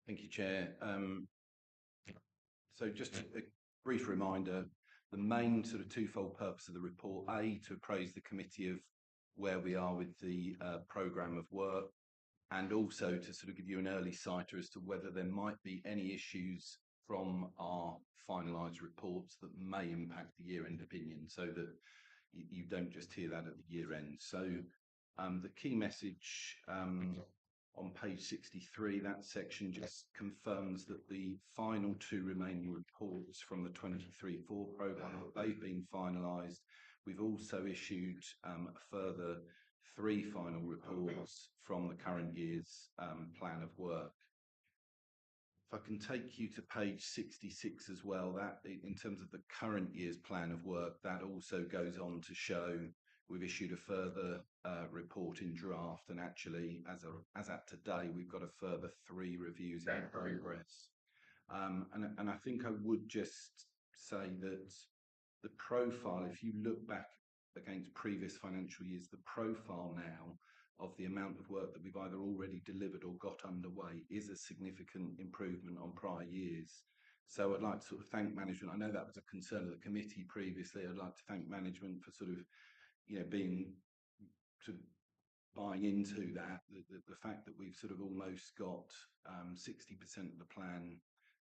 Thank you, Chair. So just a brief reminder, the main sort of twofold purpose of the report: A, to appraise the committee of where we are with the programme of work, and also to sort of give you an early sighter as to whether there might be any issues from our finalised reports that may impact the year-end opinion, so that you don't just hear that at the year end. So the key message on page 63, that section just confirms that the final 2 remaining reports from the 23-4 programme, they've been finalised. We've also issued a further 3 final reports from the current year's plan of work. If I can take you to page 66 as well, that in terms of the current year's plan of work, that also goes on to show we've issued a further report in draft, and actually as at today we've got a further 3 reviews in progress. And I think I would just say that the profile, if you look back against previous financial years, the profile now of the amount of work that we've either already delivered or got underway is a significant improvement on prior years. So I'd like to sort of thank management. I know that was a concern of the committee previously. I'd like to thank management for sort of, being sort of buying into that. The fact that we've sort of almost got 60% of the plan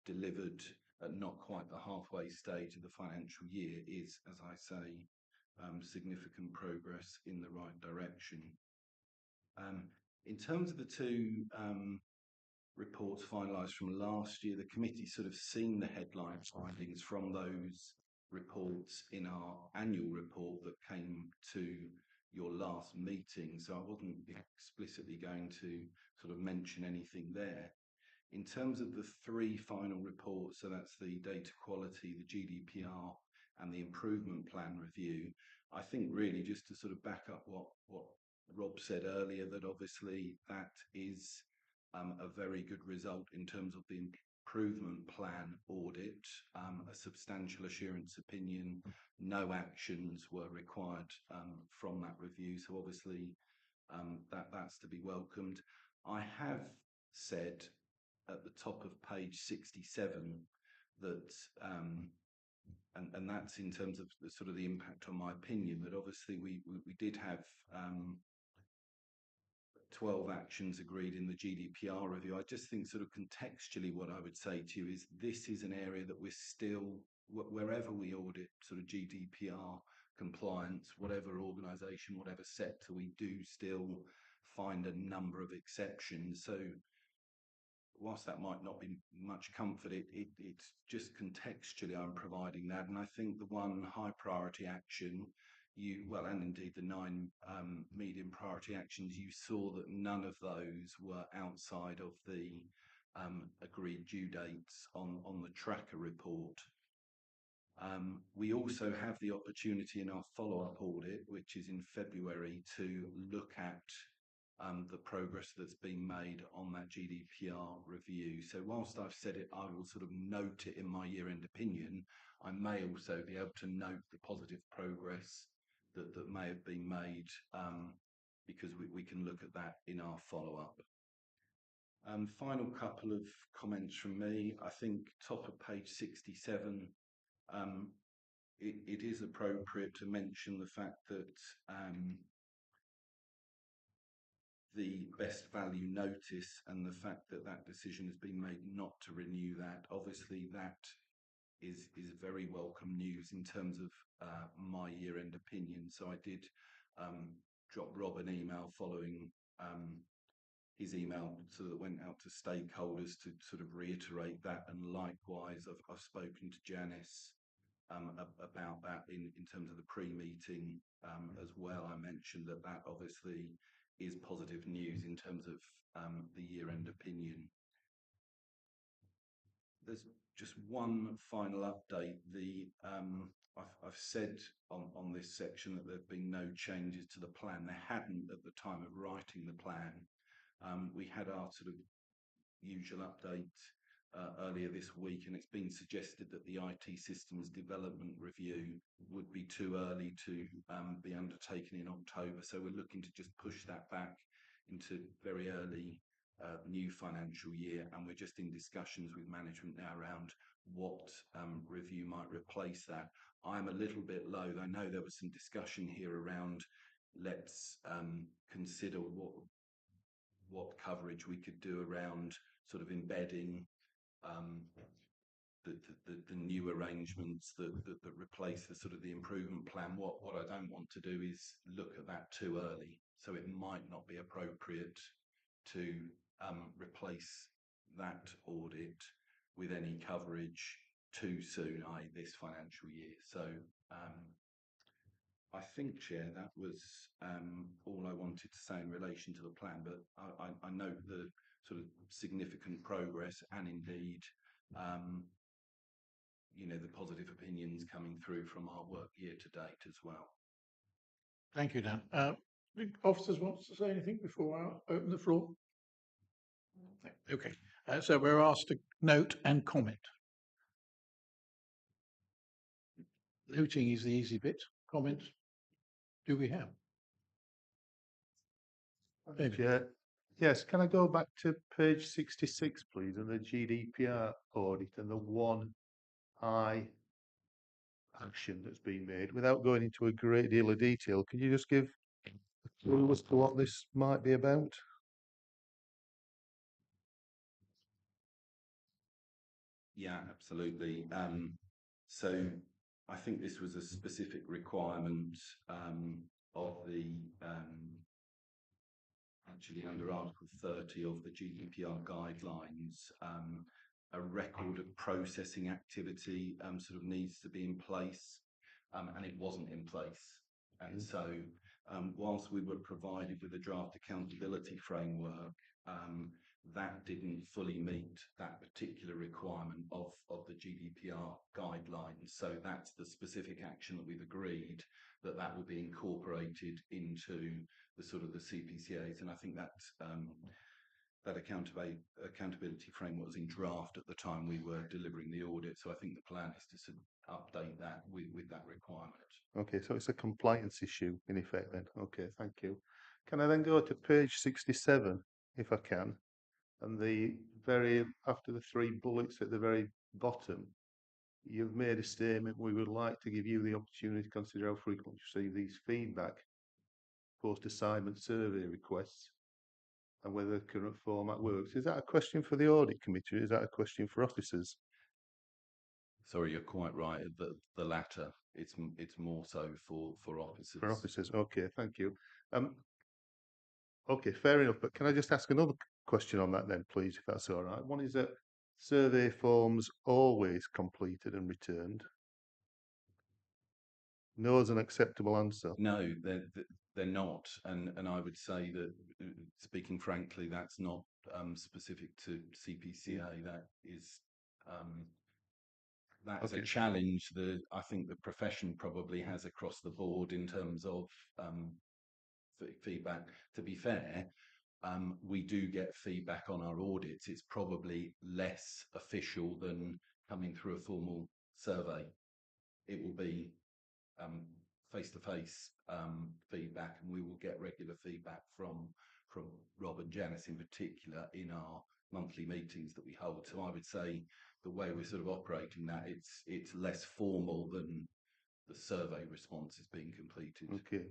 delivered at not quite the halfway stage of the financial year is, as I say, significant progress in the right direction. In terms of the 2 reports finalised from last year, the committee sort of seen the headline findings from those reports in our annual report that came to your last meeting, so I wasn't explicitly going to sort of mention anything there. In terms of the three final reports, so that's the data quality, the GDPR, and the improvement plan review, I think really just to sort of back up what Rob said earlier, that obviously that is a very good result in terms of the improvement plan audit, a substantial assurance opinion, no actions were required from that review. So obviously that's to be welcomed. I have said at the top of page 67 that and that's in terms of the sort of the impact on my opinion, that obviously we did have 12 actions agreed in the GDPR review. I just think sort of contextually what I would say to you is this is an area that we're still, wherever we audit sort of GDPR compliance, whatever organisation, whatever sector, we do still find a number of exceptions. So whilst that might not be much comfort, it's just contextually I'm providing that. And I think the one high priority action, and indeed the 9 medium priority actions, you saw that none of those were outside of the agreed due dates on the tracker report. We also have the opportunity in our follow-up audit, which is in February, to look at the progress that's been made on that GDPR review. So whilst I've said it, I will sort of note it in my year-end opinion. I may also be able to note the positive progress that may have been made because we can look at that in our follow-up. Final couple of comments from me. I think top of page 67, it is appropriate to mention the fact that the best value notice and the fact that that decision has been made not to renew that, obviously that is very welcome news in terms of my year-end opinion. So I did drop Rob an email following his email that went out to stakeholders to sort of reiterate that, and likewise I've spoken to Janice about that in terms of the pre-meeting as well. I mentioned that obviously is positive news in terms of the year-end opinion. There's just one final update. I've said on this section that there have been no changes to the plan. There hadn't at the time of writing the plan. We had our sort of usual update earlier this week, and it's been suggested that the IT systems development review would be too early to be undertaken in October. So we're looking to just push that back into very early new financial year, and we're just in discussions with management now around what review might replace that. I'm a little bit loath. I know there was some discussion here around let's consider what coverage we could do around sort of embedding the new arrangements that replace the sort of the improvement plan. What I don't want to do is look at that too early. So it might not be appropriate to replace that audit with any coverage too soon, i.e. this financial year. So I think, Chair, that was all I wanted to say in relation to the plan, but I note the sort of significant progress and indeed the positive opinions coming through from our work year to date as well. Thank you, Dan. The officers wants to say anything before I open the floor? Okay, so we're asked to note and comment. Noting is the easy bit. Comments, do we have? David. Yes, can I go back to page 66, please, and the GDPR audit and the 1I action that's been made, without going into a great deal of detail? Could you just give a clue as to what this might be about? Yeah, absolutely. So I think this was a specific requirement of the actually under Article 30 of the GDPR guidelines. A record of processing activity sort of needs to be in place, and it wasn't in place. And so whilst we were provided with a draft accountability framework, that didn't fully meet that particular requirement of the GDPR guidelines. So that's the specific action that we've agreed that will be incorporated into the sort of the CPCAs. And I think that that accountability framework was in draft at the time we were delivering the audit. So I think the plan is to sort of update that with that requirement. Okay, so it's a compliance issue in effect then. Okay, thank you. Can I then go to page 67, if I can? And after the 3 bullets at the very bottom, you've made a statement, we would like to give you the opportunity to consider how frequently you receive these feedback, post-assignment survey requests, and whether the current format works. Is that a question for the audit committee, or is that a question for officers? Sorry, you're quite right. The latter. It's more so for officers. For officers, okay, thank you. Okay, fair enough. But can I just ask another question on that then, please, if that's all right? One is that survey forms always completed and returned. No is an acceptable answer. No, they're not, and I would say that, speaking frankly, that's not specific to CPCA. That is that's a challenge that I think the profession probably has across the board in terms of feedback. To be fair, we do get feedback on our audits. It's probably less official than coming through a formal survey. It will be face-to-face feedback, and we will get regular feedback from Rob and Janice in particular in our monthly meetings that we hold. So I would say the way we're sort of operating that, it's less formal than the survey response is being completed. Okay.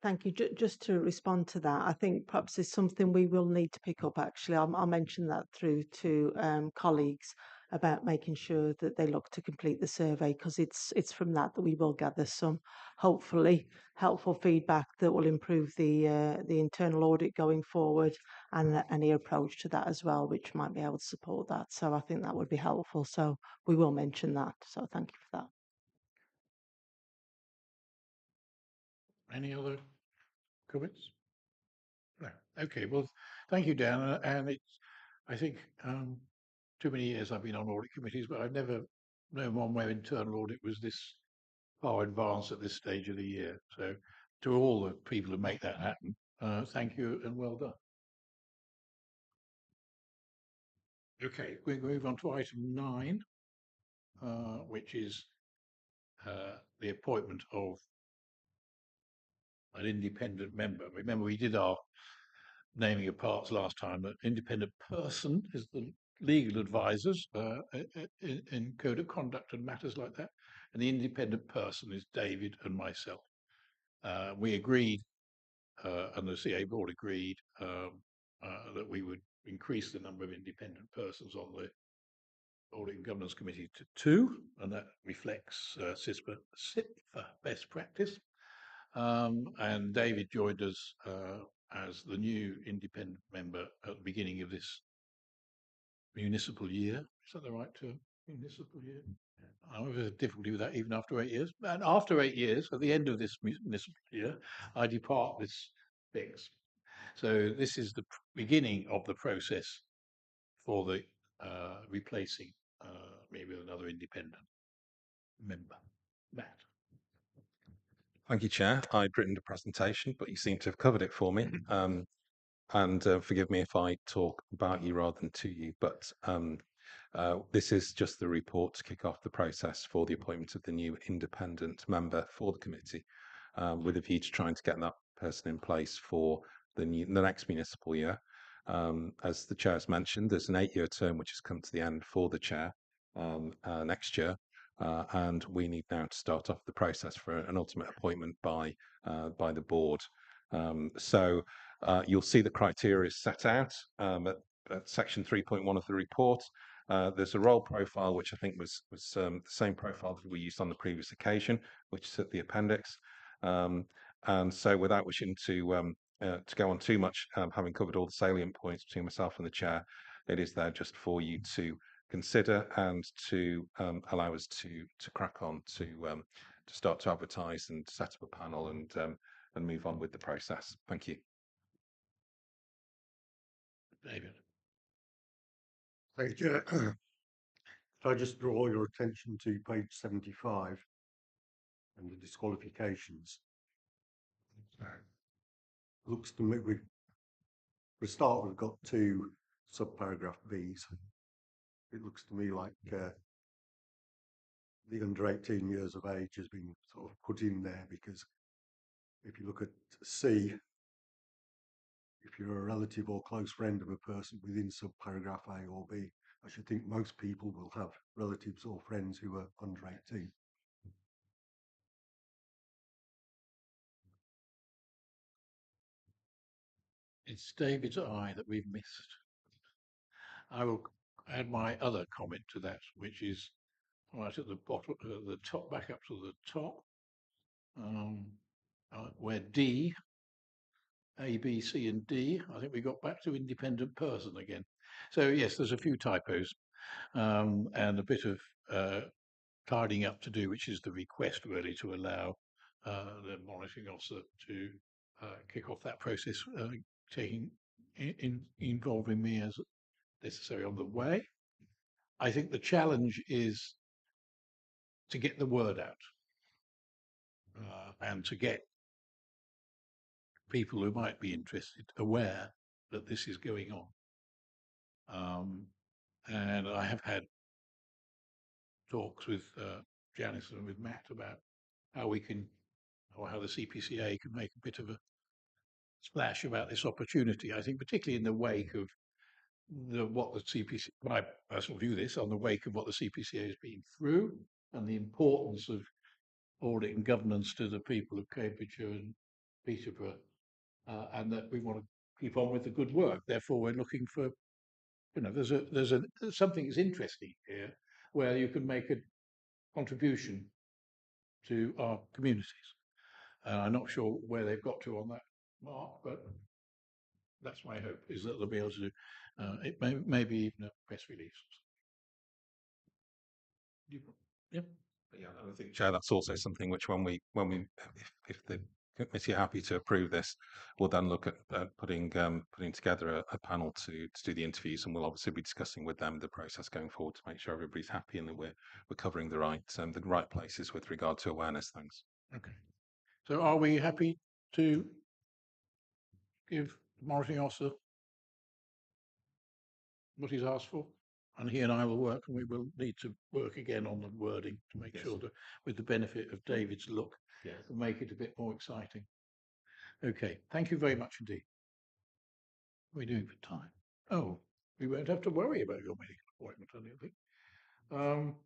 Thank you. Just to respond to that, I think perhaps it's something we will need to pick up. Actually, I'll mention that through to colleagues about making sure that they look to complete the survey, because it's from that we will gather some hopefully helpful feedback that will improve the internal audit going forward, and any approach to that as well, which might be able to support that. So I think that would be helpful. So we will mention that. So thank you for that. Any other comments? No. Okay. Well, thank you, Dan. And I think too many years I've been on audit committees, but I've never known one where internal audit was this far advanced at this stage of the year. So to all the people who make that happen, thank you and well done. Okay, we move on to item 9, which is the appointment of an independent member. Remember, we did our naming of parts last time. An independent person is the legal advisors in code of conduct and matters like that. And the independent person is David and myself. We agreed, and the CA board agreed, that we would increase the number of independent persons on the Audit and Governance Committee to 2, and that reflects CISPA best practice. And David joined us as the new independent member at the beginning of this municipal year. Is that the right term? Municipal year? I have a difficulty with that even after 8 years. And after 8 years, at the end of this municipal year, I depart this fix. So this is the beginning of the process for the replacing me with another independent member. Matt. Thank you, Chair. I'd written the presentation, but you seem to have covered it for me. And forgive me if I talk about you rather than to you, but this is just the report to kick off the process for the appointment of the new independent member for the committee, with a view to trying to get that person in place for the next municipal year. As the Chair has mentioned, there's an 8-year term which has come to the end for the Chair next year. And we need now to start off the process for an ultimate appointment by the board. So you'll see the criteria set out at section 3.1 of the report. There's a role profile, which I think was the same profile that we used on the previous occasion, which is at the appendix. And so without wishing to go on too much, having covered all the salient points between myself and the Chair, it is there just for you to consider and to allow us to crack on to to start to advertise and set up a panel and move on with the process. Thank you. David. Thank you. Could I just draw your attention to page 75 and the disqualifications? Looks to me, for a start, we've got 2 subparagraph Bs. It looks to me like the under 18 years of age has been sort of put in there, because if you look at C, if you're a relative or close friend of a person within subparagraph A or B, I should think most people will have relatives or friends who are under 18. It's David's eye that we've missed. I will add my other comment to that, which is right at the bottom, the top, back up to the top, where D, A, B, C, and D, I think we got back to independent person again. So yes, there's a few typos and a bit of tidying up to do, which is the request really to allow the monitoring officer to kick off that process, involving me as necessary on the way. I think the challenge is to get the word out and to get people who might be interested aware that this is going on. And I have had talks with Janice and with Matt about how we can, or how the CPCA can make a bit of a splash about this opportunity. I think particularly in the wake of what the CPCA, my personal view this, on the wake of what the CPCA has been through and the importance of audit and governance to the people of Cambridgeshire and Peterborough, and that we want to keep on with the good work. Therefore, we're looking for, there's something that's interesting here where you can make a contribution to our communities. I'm not sure where they've got to on that mark, but that's my hope, is that they'll be able to do it. Maybe even a press release. Yeah. Yeah, and I think, Chair, that's also something which if the committee are happy to approve this, we'll then look at putting together a panel to do the interviews, and we'll obviously be discussing with them the process going forward to make sure everybody's happy and that we're covering the right places with regard to awareness. Thanks. Okay. So are we happy to give the monitoring officer what he's asked for? And he and I will work, and we will need to work again on the wording to make sure that, with the benefit of David's look, we'll make it a bit more exciting. Okay, thank you very much indeed. What are we doing for time? Oh, we won't have to worry about your medical appointment, I don't think.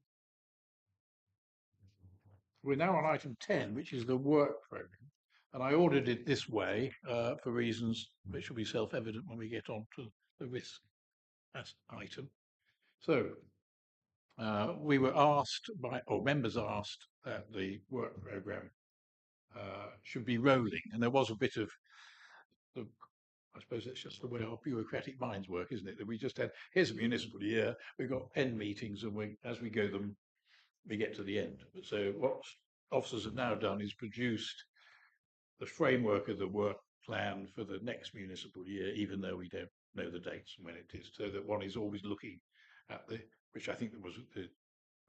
We're now on item 10, which is the work programme. And I ordered it this way for reasons which will be self-evident when we get on to the risk item. So we were asked or members asked that the work programme should be rolling. And there was a bit of, I suppose that's just the way our bureaucratic minds work, isn't it? That we just had, here's a municipal year, we've got 10 meetings, and as we go them, we get to the end. So what officers have now done is produced the framework of the work plan for the next municipal year, even though we don't know the dates and when it is, so that one is always looking at which I think was the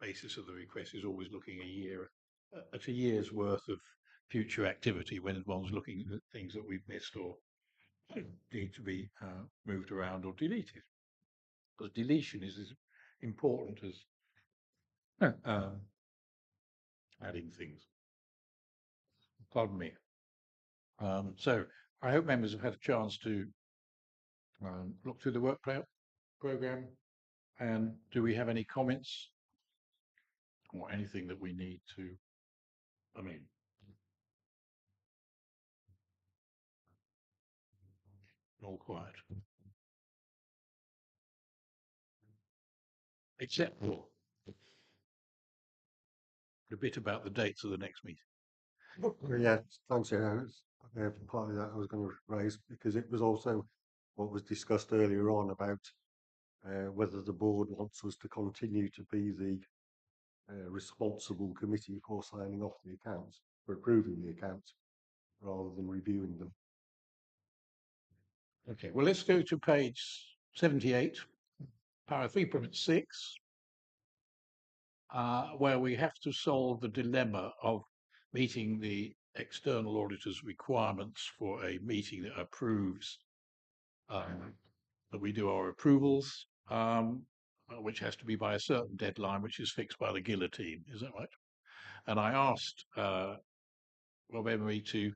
basis of the request, is always looking at a year's worth of future activity when one's looking at things that we've missed or need to be moved around or deleted. Because deletion is as important as adding things. Pardon me. So I hope members have had a chance to look through the work programme. And do we have any comments or anything that we need to, all quiet. Except for the bit about the dates of the next meeting. Yeah, thanks. Yeah, partly that I was going to raise, because it was also what was discussed earlier on about whether the board wants us to continue to be the responsible committee for signing off the accounts, for approving the accounts, rather than reviewing them. Okay, well, let's go to page 78, para 3.6, where we have to solve the dilemma of meeting the external auditor's requirements for a meeting that approves that we do our approvals, which has to be by a certain deadline, which is fixed by the guillotine. Is that right? And I asked Rob Emery to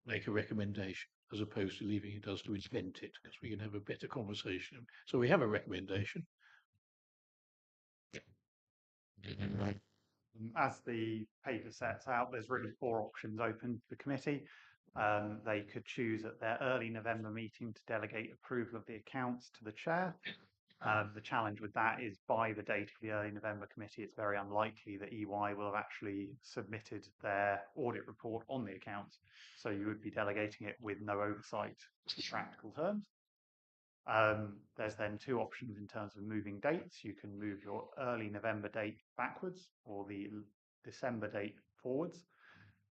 make a recommendation as opposed to leaving it us to invent it, because we can have a better conversation. So we have a recommendation. As the paper sets out, there's really 4 options open to the committee. They could choose at their early November meeting to delegate approval of the accounts to the chair. The challenge with that is by the date of the early November committee, it's very unlikely that EY will have actually submitted their audit report on the accounts. So you would be delegating it with no oversight in practical terms. There's then 2 options in terms of moving dates. You can move your early November date backwards or the December date forwards.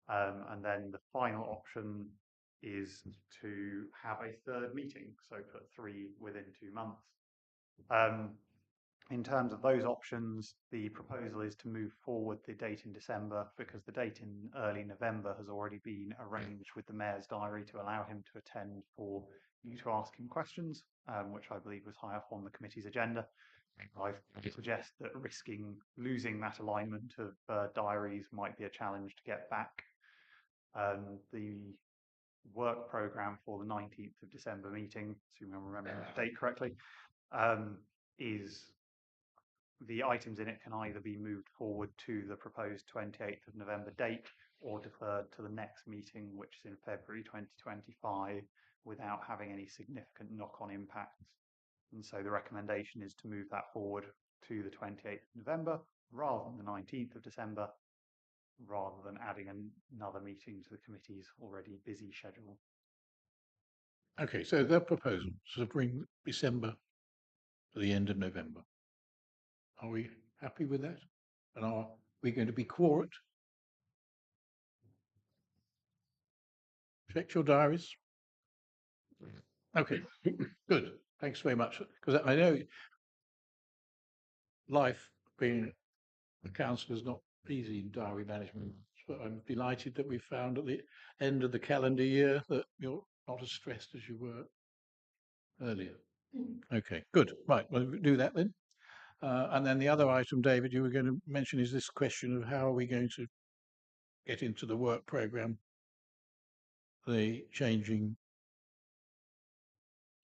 And then the final option is to have a 3rd meeting, so put 3 within 2 months. In terms of those options, the proposal is to move forward the date in December because the date in early November has already been arranged with the Mayor's diary to allow him to attend for you to ask him questions, which I believe was high up on the committee's agenda. I suggest that risking losing that alignment of diaries might be a challenge to get back. The work programme for the 19th of December meeting, assuming I'm remembering the date correctly, is the items in it can either be moved forward to the proposed 28th of November date or deferred to the next meeting, which is in February 2025, without having any significant knock-on impacts. And so the recommendation is to move that forward to the 28th of November rather than the 19th of December, rather than adding another meeting to the committee's already busy schedule. Okay, so their proposal is to bring December to the end of November. Are we happy with that? And are we going to be quorate? Check your diaries. Okay, good. Thanks very much. Because I know life being a councillor is not easy in diary management, but I'm delighted that we found at the end of the calendar year that you're not as stressed as you were earlier. Okay, good. Right, well, we'll do that then. And then the other item, David, you were going to mention is this question of how are we going to get into the work programme the changing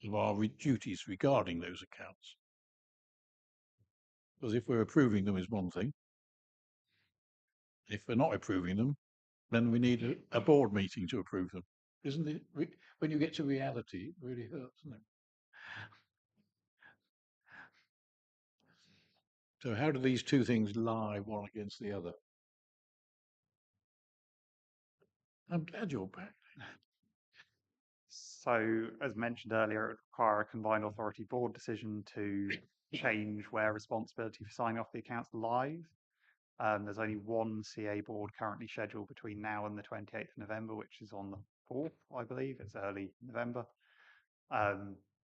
of our duties regarding those accounts. Because if we're approving them is one thing. If we're not approving them, then we need a board meeting to approve them. Isn't it? When you get to reality, it really hurts, doesn't it? So how do these 2 things lie one against the other? I'm glad you're back. So, as mentioned earlier, it would require a combined authority board decision to change where responsibility for signing off the accounts lies. There's only one CA board currently scheduled between now and the 28th of November, which is on the 4th, I believe. It's early November,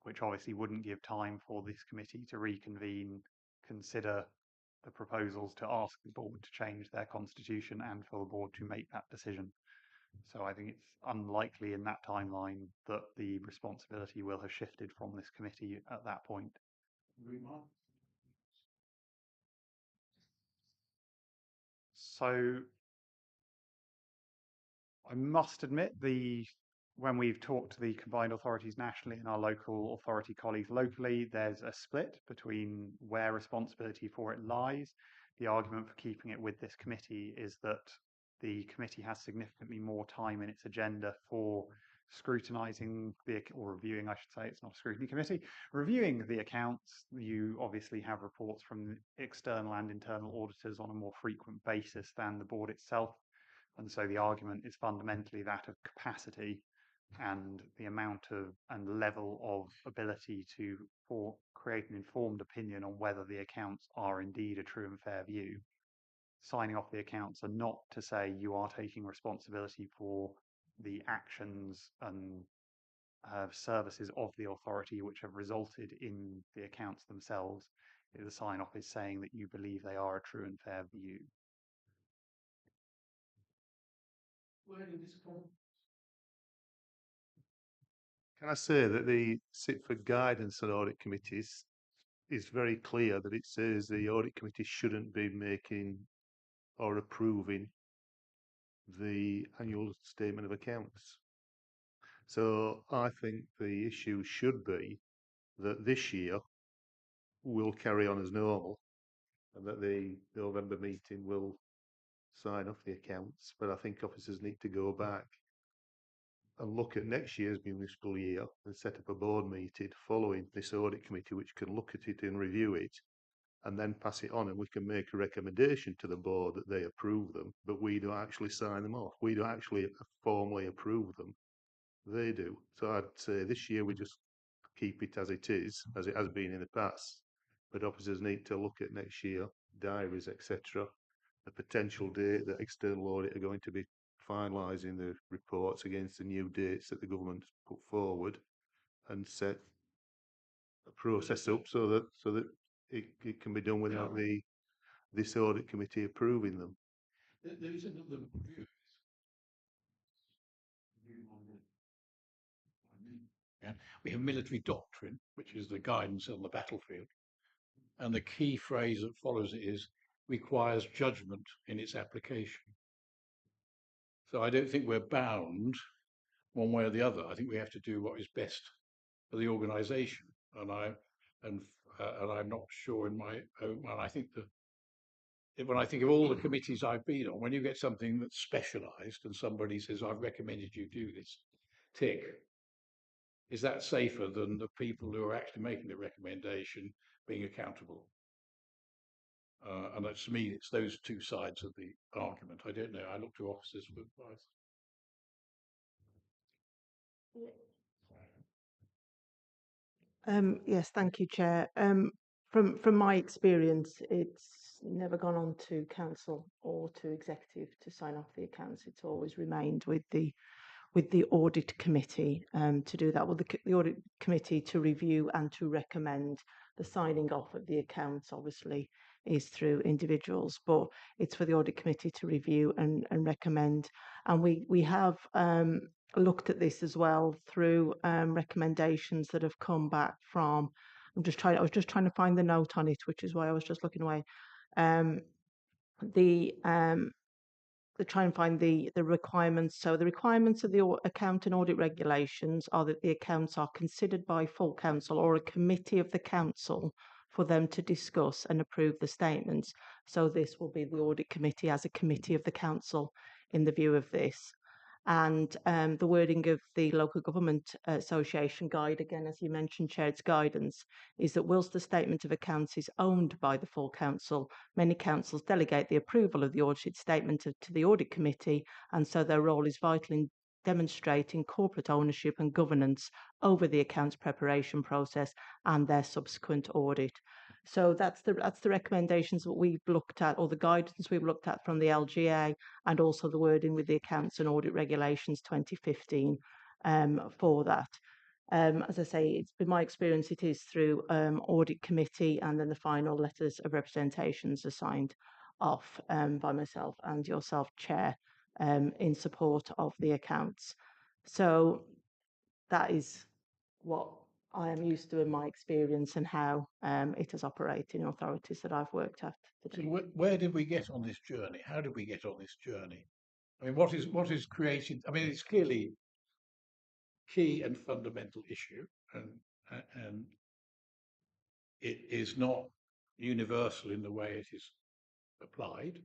which obviously wouldn't give time for this committee to reconvene, consider the proposals to ask the board to change their constitution and for the board to make that decision. So I think it's unlikely in that timeline that the responsibility will have shifted from this committee at that point. So I must admit, when we've talked to the combined authorities nationally and our local authority colleagues locally, there's a split between where responsibility for it lies. The argument for keeping it with this committee is that the committee has significantly more time in its agenda for scrutinising or reviewing, I should say, it's not a scrutiny committee, reviewing the accounts. You obviously have reports from external and internal auditors on a more frequent basis than the board itself. And so the argument is fundamentally that of capacity and the amount of and level of ability to create an informed opinion on whether the accounts are indeed a true and fair view. Signing off the accounts are not to say you are taking responsibility for the actions and services of the authority which have resulted in the accounts themselves. The sign off is saying that you believe they are a true and fair view. Where did this come? Can I say that the sit for guidance on audit committees is very clear that it says the audit committee shouldn't be making or approving the annual statement of accounts. So I think the issue should be that this year will carry on as normal and that the November meeting will sign off the accounts. But I think officers need to go back and look at next year's municipal year and set up a board meeting following this audit committee, which can look at it and review it and then pass it on, and we can make a recommendation to the board that they approve them, but we don't actually sign them off. We don't actually formally approve them. They do. So I'd say this year we just keep it as it has been in the past. But officers need to look at next year, diaries, etc., the potential date that external audit are going to be finalising the reports against the new dates that the government put forward, and set a process up so that it can be done without this audit committee approving them. There is another view. Yeah. We have military doctrine, which is the guidance on the battlefield. And the key phrase that follows it is requires judgment in its application. So I don't think we're bound one way or the other. I think we have to do what is best for the organisation. And I'm not sure in my own. And I think when I think of all the committees I've been on, when you get something that's specialised and somebody says, "I've recommended you do this," tick. Is that safer than the people who are actually making the recommendation being accountable? And that's, to me, it's those two sides of the argument. I don't know. I look to officers for advice. Yes, thank you, Chair. From my experience, it's never gone on to council or to executive to sign off the accounts. It's always remained with the audit committee to do that. Well, the audit committee to review and to recommend. The signing off of the accounts obviously is through individuals, but it's for the audit committee to review and recommend. And we have looked at this as well through recommendations that have come back from. I was just trying to find the note on it, which is why I was just looking away. To try and find the requirements. So the requirements of the account and audit regulations are that the accounts are considered by full council or a committee of the council for them to discuss and approve the statements. So this will be the audit committee as a committee of the council in the view of this. And the wording of the Local Government Association guide, again, as you mentioned, Chair, its guidance, is that whilst the statement of accounts is owned by the full council, many councils delegate the approval of the audited statement to the audit committee, and so their role is vital in demonstrating corporate ownership and governance over the accounts preparation process and their subsequent audit. So that's the recommendations that we've looked at, or the guidance we've looked at from the LGA, and also the wording with the Accounts and Audit Regulations 2015 for that. As I say, it's been my experience, it is through audit committee, and then the final letters of representations are signed off by myself and yourself, Chair, in support of the accounts. So that is what I am used to in my experience and how it has operated in authorities that I've worked at. So where did we get on this journey? How did we get on this journey? I mean, what is created? I mean, it's clearly key and fundamental issue, and it is not universal in the way it is applied,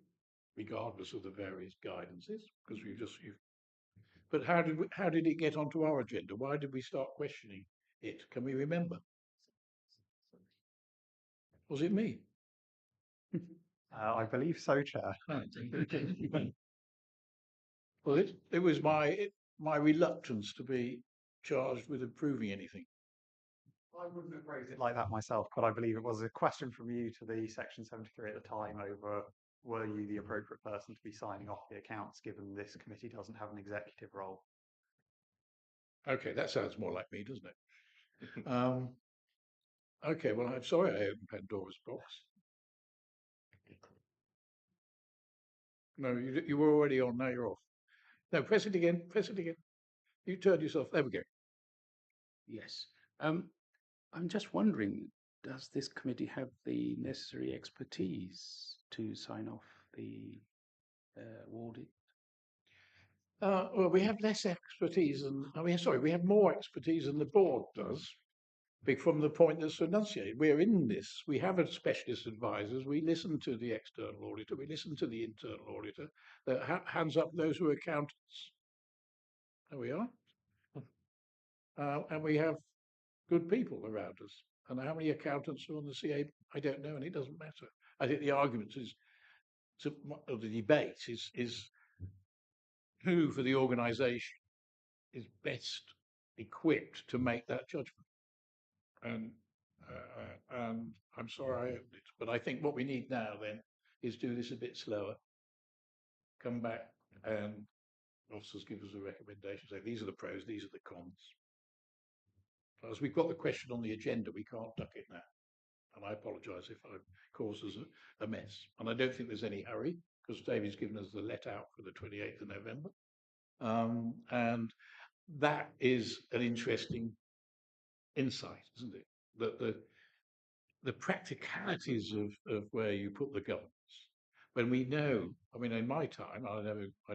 regardless of the various guidances. Because but how did it get onto our agenda? Why did we start questioning it? Can we remember? Was it me? I believe so, Chair. Well, it was my reluctance to be charged with approving anything. I wouldn't have raised it like that myself, but I believe it was a question from you to the Section 73 at the time over were you the appropriate person to be signing off the accounts, given this committee doesn't have an executive role. Okay, that sounds more like me, doesn't it? Okay, well, I'm sorry I opened Pandora's box. No, you were already on, now you're off. No, press it again, press it again. You turned yourself, there we go. Yes. I'm just wondering, does this committee have the necessary expertise to sign off the audit? Well, we have less expertise than, sorry, we have more expertise than the board does. From the point that's enunciated, we're in this. We have a specialist advisors. We listen to the external auditor. We listen to the internal auditor. Hands up those who are accountants. There we are. And we have good people around us. And how many accountants are on the CA? I don't know, and it doesn't matter. I think the argument of the debate is who for the organisation is best equipped to make that judgment. And I'm sorry I opened it, but I think what we need now then is do this a bit slower. Come back and officers give us a recommendation. Say these are the pros, these are the cons. As we've got the question on the agenda, we can't duck it now. And I apologise if I've caused us a mess. And I don't think there's any hurry because David's given us the let out for the 28th of November. And that is an interesting insight, isn't it? That the practicalities of where you put the guns, when we know, in my time, I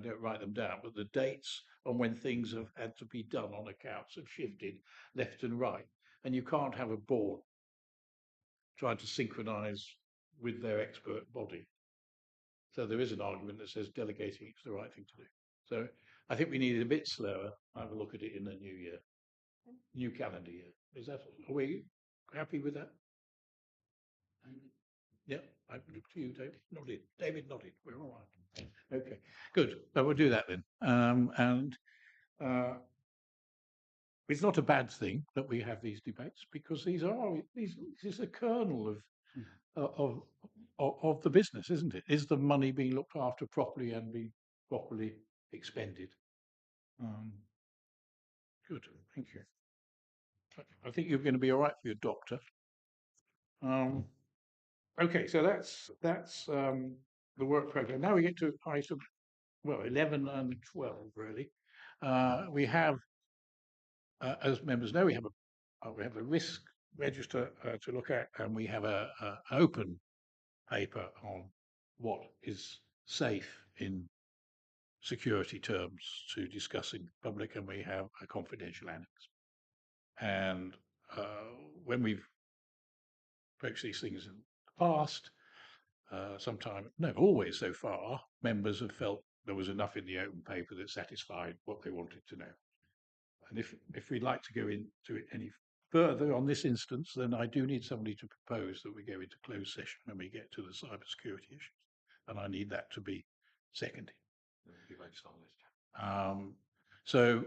don't write them down, but the dates on when things have had to be done on accounts have shifted left and right. And you can't have a board trying to synchronise with their expert body. So there is an argument that says delegating is the right thing to do. So I think we need it a bit slower. Have a look at it in the new year, new calendar year. Are we happy with that? Yeah, I look to you, David. Nodded. David nodded. We're all right. Okay, good. So we'll do that then. It's not a bad thing that we have these debates because this is the kernel of the business, isn't it? Is the money being looked after properly and being properly expended? Good, thank you. I think you're going to be all right for your doctor. Okay, so that's the work program. Now we get to item 11 and 12 really. We have, as members know, we have a risk register to look at, and we have an open paper on what is safe in security terms to discuss in public, and we have a confidential annex. And when we've approached these things in the past, always so far, members have felt there was enough in the open paper that satisfied what they wanted to know. And if we'd like to go into it any further on this instance, then I do need somebody to propose that we go into closed session when we get to the cybersecurity issues. And I need that to be seconded. So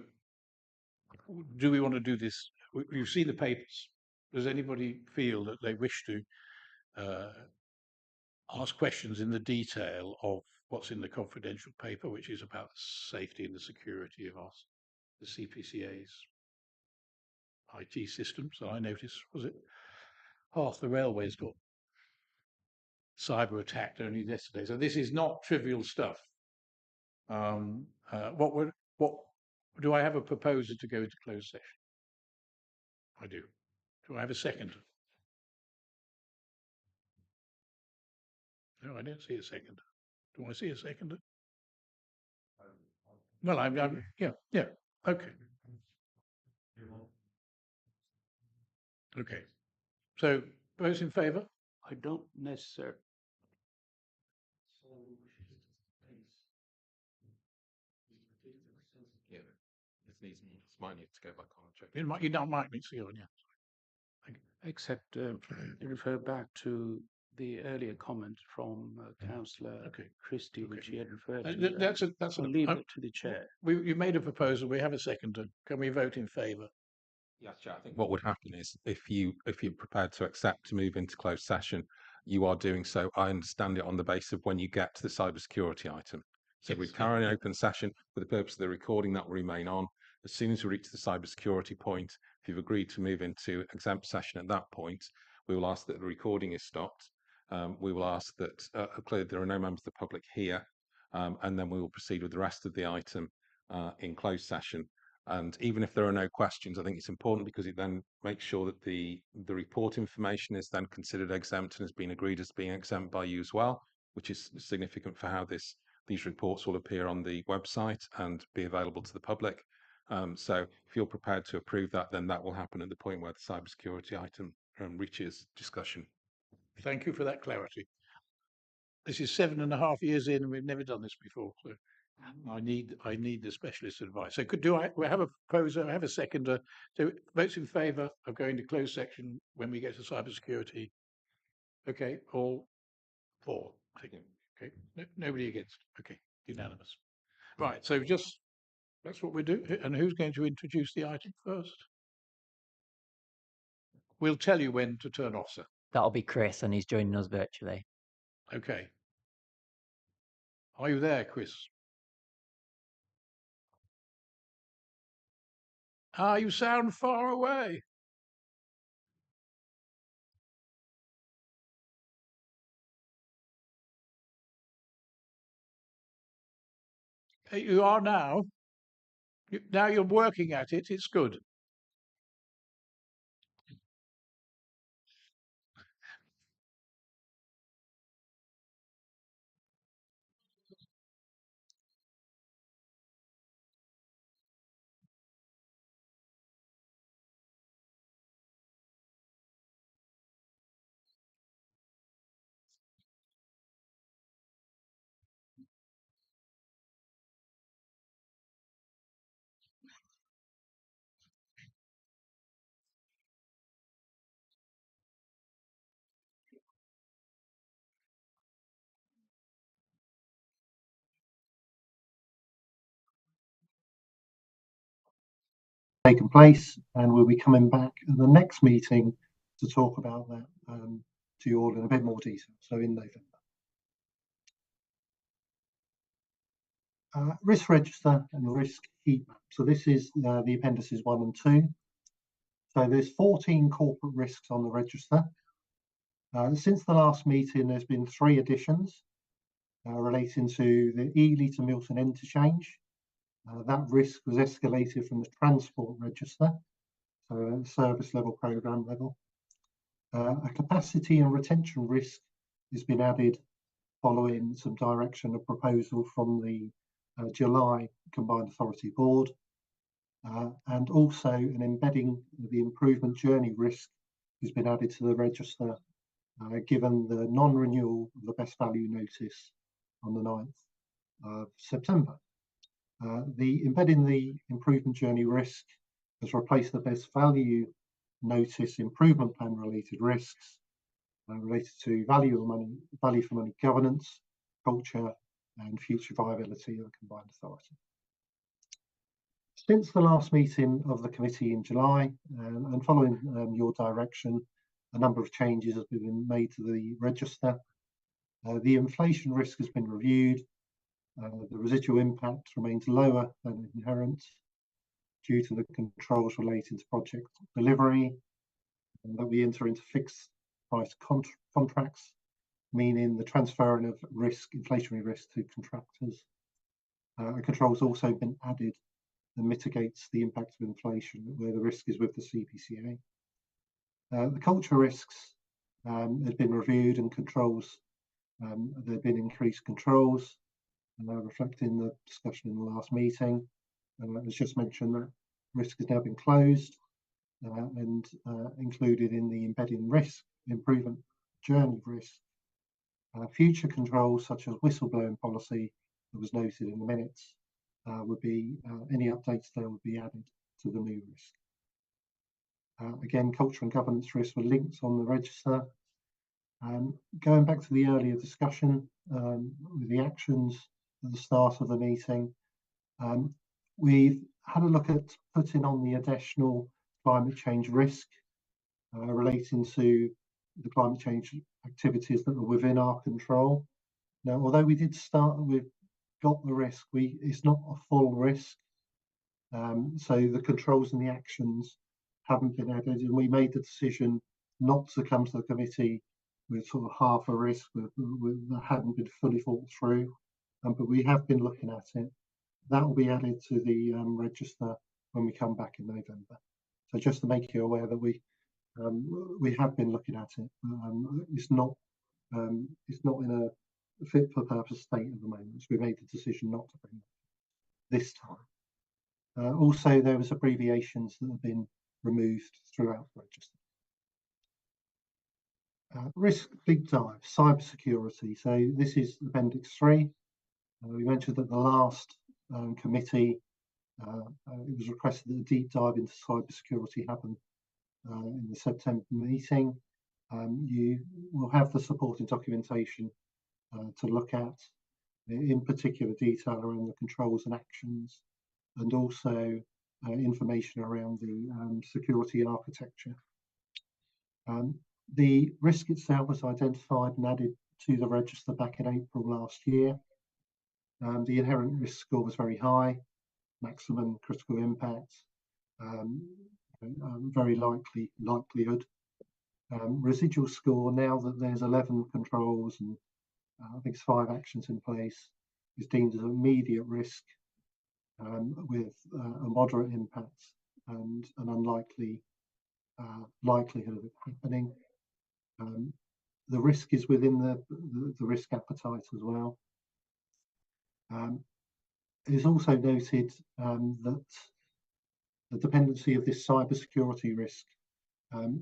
do we want to do this? You've seen the papers. Does anybody feel that they wish to ask questions in the detail of what's in the confidential paper, which is about the safety and the security of the CPCA's IT systems? And I noticed, was it half the railways got cyber attacked only yesterday? So this is not trivial stuff. What do I have a proposer to go into closed session? I do. Do I have a second? No, I don't see a second. Do I see a second? Well, yeah. Okay. Okay. So those in favour? I don't necessarily. Yeah, this might need to go back on and check. You might need to go on, yeah. Except refer back to the earlier comment from Councillor Christie, which he had referred to. That's I'll leave it to the chair. You made a proposal. We have a seconder. Can we vote in favour? Yes, Chair. I think what would happen is if you're prepared to accept to move into closed session, you are doing so. I understand it on the basis of when you get to the cybersecurity item. So we carry an open session for the purpose of the recording that will remain on. As soon as we reach the cybersecurity point, if you've agreed to move into exempt session at that point, we will ask that the recording is stopped. We will ask that clearly there are no members of the public here, and then we will proceed with the rest of the item in closed session. And even if there are no questions, I think it's important because it then makes sure that the report information is then considered exempt and has been agreed as being exempt by you as well, which is significant for how these reports will appear on the website and be available to the public. So if you're prepared to approve that, then that will happen at the point where the cybersecurity item reaches discussion. Thank you for that clarity. This is 7.5 years in, and we've never done this before. So I need the specialist advice. So we have a proposer, I have a seconder. So votes in favour of going to closed section when we get to cybersecurity. Okay, all for. Okay, nobody against. Okay, unanimous. Right, so that's what we do. And who's going to introduce the item first? We'll tell you when to turn off, sir. That'll be Chris, and he's joining us virtually. Okay. Are you there, Chris? You sound far away. You are now. Now you're working at it. It's good. Taken place, and we'll be coming back at the next meeting to talk about that to you all in a bit more detail. So in November. Risk register and risk heat map. So this is the appendices 1 and 2. So there's 14 corporate risks on the register. Since the last meeting, there's been 3 additions relating to the Ely to Milton interchange. That risk was escalated from the transport register, so a service level programme level. A capacity and retention risk has been added following some direction of proposal from the July Combined Authority Board, and also an embedding the improvement journey risk has been added to the register, given the non-renewal of the best value notice on the 9th of September. The embedding the improvement journey risk has replaced the best value notice improvement plan related risks related to value for money governance, culture, and future viability of the combined authority. Since the last meeting of the committee in July, and following your direction, a number of changes have been made to the register. The inflation risk has been reviewed. The residual impact remains lower than inherent due to the controls relating to project delivery, and that we enter into fixed price contracts, meaning the transferring of risk, inflationary risk, to contractors. A control has also been added that mitigates the impact of inflation where the risk is with the CPCA. The culture risks have been reviewed, and controls, there have been increased controls, reflecting the discussion in the last meeting. As just mentioned, that risk has now been closed and included in the embedding risk improvement journey risk. Future controls such as whistleblowing policy that was noted in the minutes would be any updates there would be added to the new risk. Again, culture and governance risks were linked on the register, Going back to the earlier discussion with the actions at the start of the meeting, we've had a look at putting on the additional climate change risk relating to the climate change activities that are within our control. Now, although we did start, we've got the risk, it's not a full risk. So the controls and the actions haven't been added, and we made the decision not to come to the committee with sort of half a risk that hadn't been fully thought through. But we have been looking at it. That will be added to the register when we come back in November. So just to make you aware that we have been looking at it. It's not in a fit for purpose state at the moment. So we made the decision not to bring it this time. Also, there was abbreviations that have been removed throughout the register. Risk deep dive, cybersecurity. So this is Appendix 3. We mentioned that the last committee, it was requested that a deep dive into cybersecurity happen in the September meeting. You will have the supporting documentation to look at, in particular detail around the controls and actions, and also information around the security architecture. The risk itself was identified and added to the register back in April last year. The inherent risk score was very high, maximum critical impact, very likelihood. Residual score, now that there's 11 controls and I think it's 5 actions in place, is deemed as immediate risk with a moderate impact and an unlikely likelihood of it happening. The risk is within the risk appetite as well. It is also noted that the dependency of this cybersecurity risk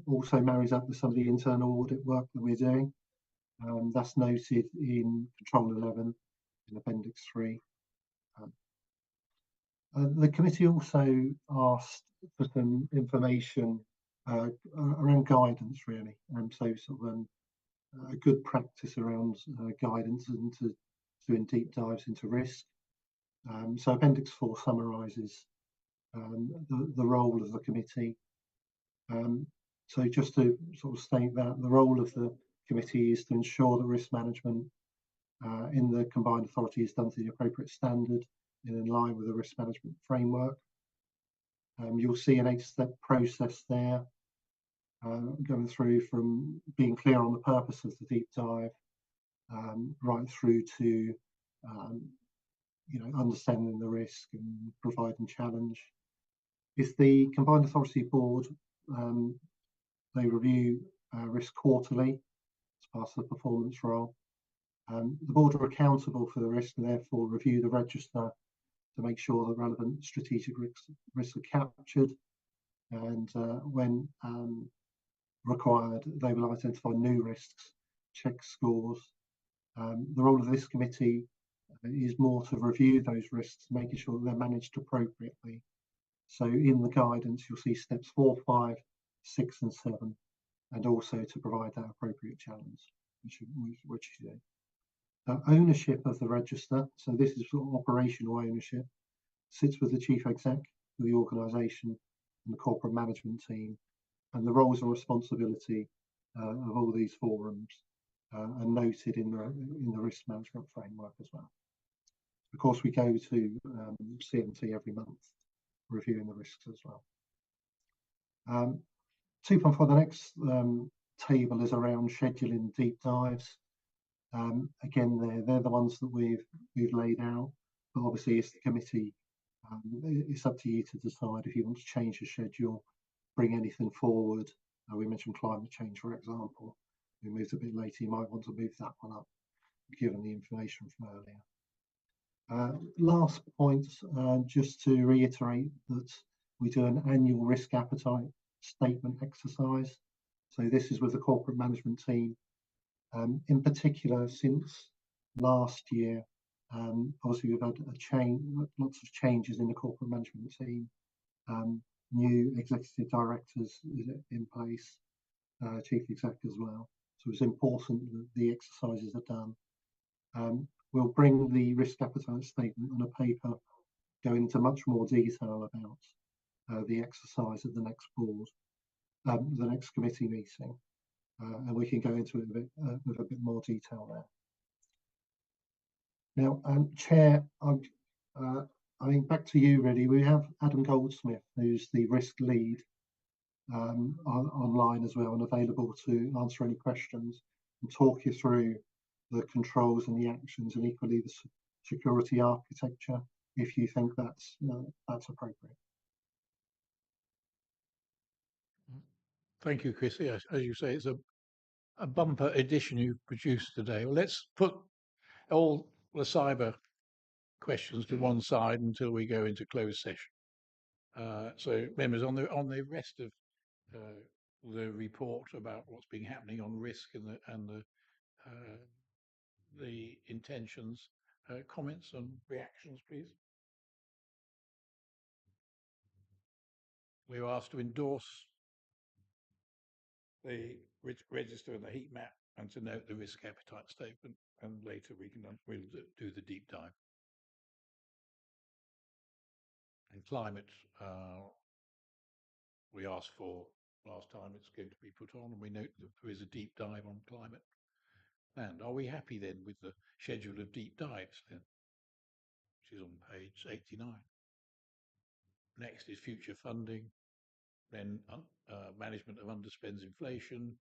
also marries up with some of the internal audit work that we're doing. That's noted in Control 11 in Appendix 3. The committee also asked for some information around guidance, really, so sort of a good practice around guidance and to doing deep dives into risk. So Appendix 4 summarises the role of the committee. So just to sort of state that the role of the committee is to ensure that risk management in the combined authority is done to the appropriate standard and in line with the risk management framework. You'll see an 8-step process there, going through from being clear on the purpose of the deep dive, right through to understanding the risk and providing challenge. If the combined authority board, they review risk quarterly as part of the performance role. The board are accountable for the risk and therefore review the register to make sure that relevant strategic risks are captured, and when required, they will identify new risks, check scores. The role of this committee is more to review those risks, making sure that they're managed appropriately. So in the guidance, you'll see steps 4, 5, 6 and 7, and also to provide that appropriate challenge, which you do. Ownership of the register, so this is sort of operational ownership, sits with the chief exec of the organisation and the corporate management team, and the roles and responsibility of all these forums are noted in the risk management framework as well. Of course, we go to CMT every month, reviewing the risks as well. 2.4, the next table is around scheduling deep dives. Again, they're the ones that we've laid out, but obviously it's the committee. It's up to you to decide if you want to change the schedule, bring anything forward. We mentioned climate change, for example. We moved a bit later. You might want to move that one up, given the information from earlier. Last point, just to reiterate that we do an annual risk appetite statement exercise. So this is with the corporate management team. In particular, since last year, obviously we've had lots of changes in the corporate management team. New executive directors in place, chief exec as well. So it's important that the exercises are done. We'll bring the risk appetite statement on a paper, go into much more detail about the exercise at the next board, the next committee meeting, and we can go into it with a bit more detail there. Now, Chair, I mean, back to you really. We have Adam Goldsmith, who's the risk lead, online as well and available to answer any questions and talk you through the controls and the actions, and equally the security architecture, if you think that's appropriate. Thank you, Chris. Yes, as you say, it's a bumper edition you've produced today. Well, let's put all the cyber questions to one side until we go into closed session. So, members, on the rest of the report about what's been happening on risk and the intentions, comments and reactions, please. We were asked to endorse the register and the heat map and to note the risk appetite statement, and later we'll do the deep dive. And climate, we asked for last time, it's going to be put on, and we note that there is a deep dive on climate. And are we happy then with the schedule of deep dives then, which is on page 89? Next is future funding, then management of underspends inflation,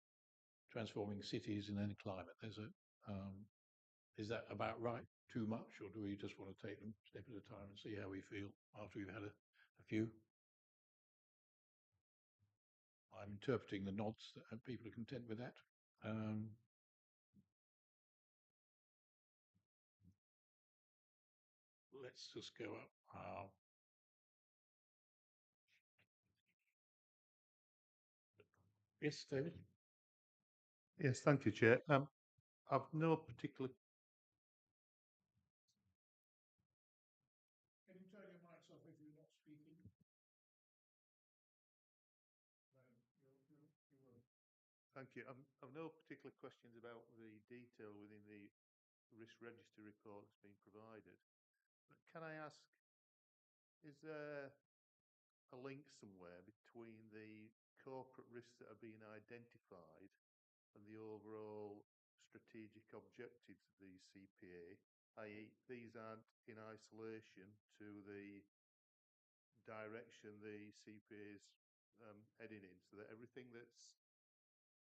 transforming cities, and then climate. There's a is that about right? Too much, or do we just want to take them step at a time and see how we feel after we've had a few? I'm interpreting the nods that people are content with that. Let's just go up. Yes, David. Yes, thank you, Chair. I've no particular. Can you turn your mics off if you're not speaking? Thank you. I've no particular questions about the detail within the risk register report that's been provided. But can I ask, is there a link somewhere between the corporate risks that are being identified and the overall strategic objectives of the CPA, i.e. these aren't in isolation to the direction the CPA is heading in, so that everything that's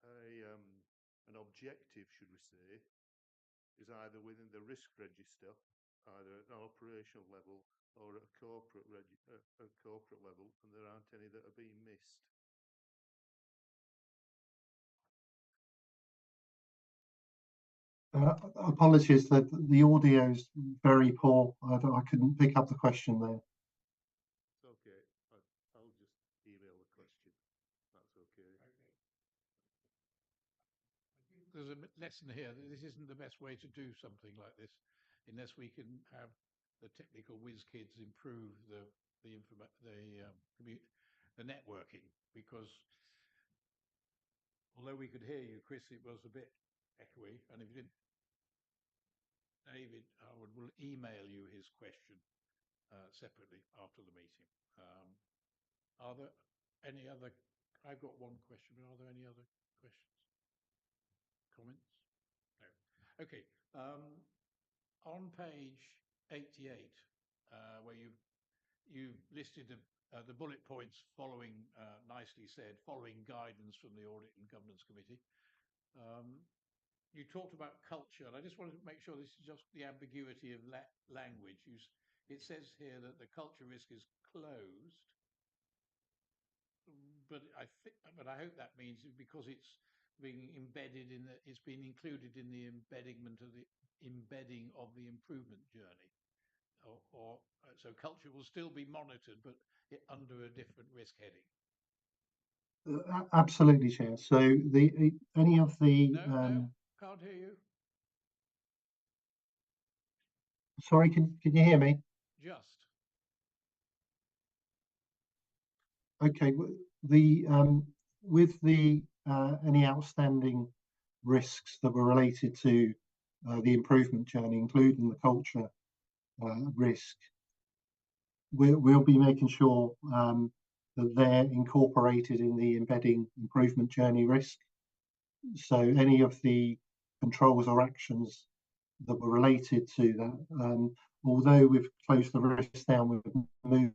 an objective, should we say, is either within the risk register, either at an operational level or at a corporate level, and there aren't any that are being missed. Apologies, that the audio's very poor. I couldn't pick up the question there. It's okay. I'll just email the question. That's okay. There's a lesson here that this isn't the best way to do something like this, unless we can have the technical whiz kids improve the networking. Because although we could hear you, Chris, it was a bit echoey, and if you didn't, David Harwood will email you his question separately after the meeting. Are there any other? I've got one question, but are there any other questions? Comments? No. Okay. On page 88, where you listed the bullet points following, nicely said, following guidance from the Audit and Governance Committee. You talked about culture, and I just wanted to make sure this is just the ambiguity of language. It says here that the culture risk is closed, but I hope that means because it's being embedded it's been included in the embedding of the improvement journey, so culture will still be monitored, but under a different risk heading. Absolutely, Chair. So any of the no, can't hear you. Sorry, can you hear me? Just. Okay. The with the any outstanding risks that were related to the improvement journey, including the culture risk. We'll be making sure that they're incorporated in the embedding improvement journey risk. So any of the controls or actions that were related to that, although we've closed the risk down, we're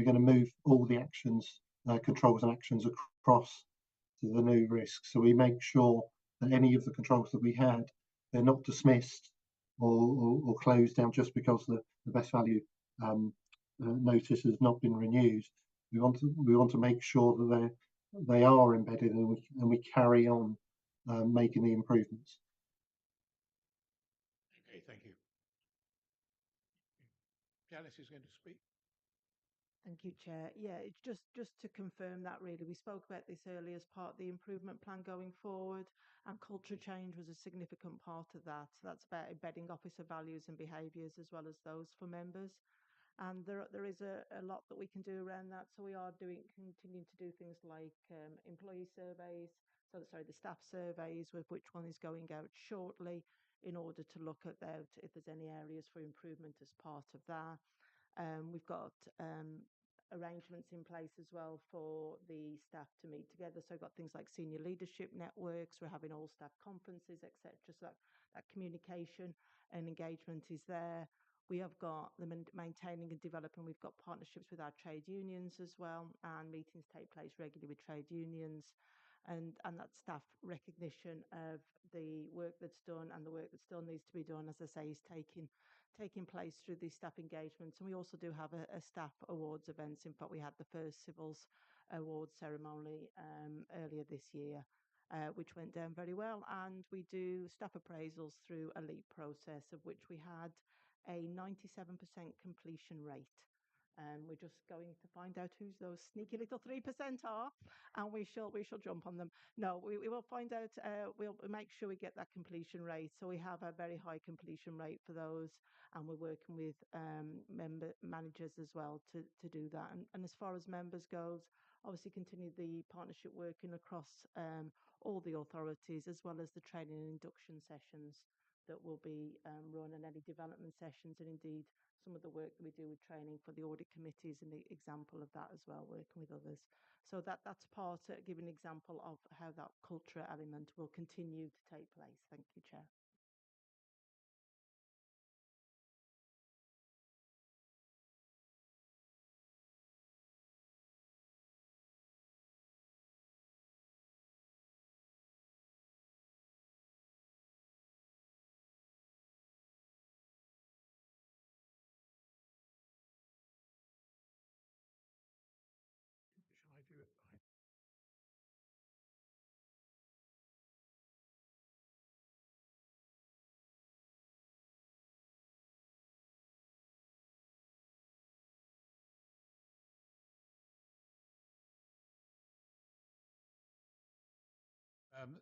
going to move all the actions, controls and actions across to the new risk. So we make sure that any of the controls that we had, they're not dismissed or closed down just because the best value notice has not been renewed. We want to make sure that they are embedded and we carry on making the improvements. Okay, thank you. Janice is going to speak. Thank you, Chair. Yeah, it's just to confirm that really. We spoke about this earlier as part of the improvement plan going forward, and culture change was a significant part of that. That's about embedding officer values and behaviours as well as those for members. And there is a lot that we can do around that. So we are continuing to do things like employee surveys. So sorry, the staff surveys, with which one is going out shortly, in order to look at that if there's any areas for improvement as part of that. We've got arrangements in place as well for the staff to meet together. So we've got things like senior leadership networks. We're having all staff conferences, etc. So that communication and engagement is there. We have got the maintaining and developing. We've got partnerships with our trade unions as well, and meetings take place regularly with trade unions. And that staff recognition of the work that's done and the work that still needs to be done, as I say, is taking place through these staff engagements. And we also do have a staff awards events. In fact, we had the first Civils Awards ceremony earlier this year, which went down very well. And we do staff appraisals through a LEAP process, of which we had a 97% completion rate. We're just going to find out who's those sneaky little 3% are, and we shall jump on them. No, we will find out. We'll make sure we get that completion rate. So we have a very high completion rate for those, and we're working with member managers as well to do that. And as far as members goes, obviously continue the partnership working across all the authorities, as well as the training and induction sessions that will be run, and any development sessions, and indeed some of the work that we do with training for the audit committees, and the example of that as well, working with others. So that's part of giving an example of how that culture element will continue to take place. Thank you, Chair. Shall I do it?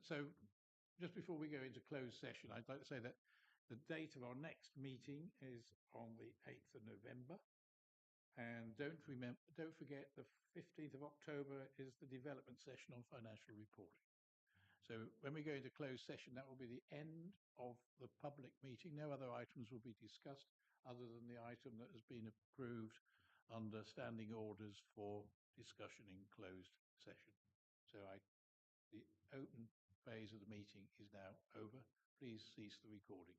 So just before we go into closed session, I'd like to say that the date of our next meeting is on the 8th of November. And don't forget, the 15th of October is the development session on financial reporting. So when we go into closed session, that will be the end of the public meeting. No other items will be discussed other than the item that has been approved under standing orders for discussion in closed session. So the open phase of the meeting is now over. Please cease the recording.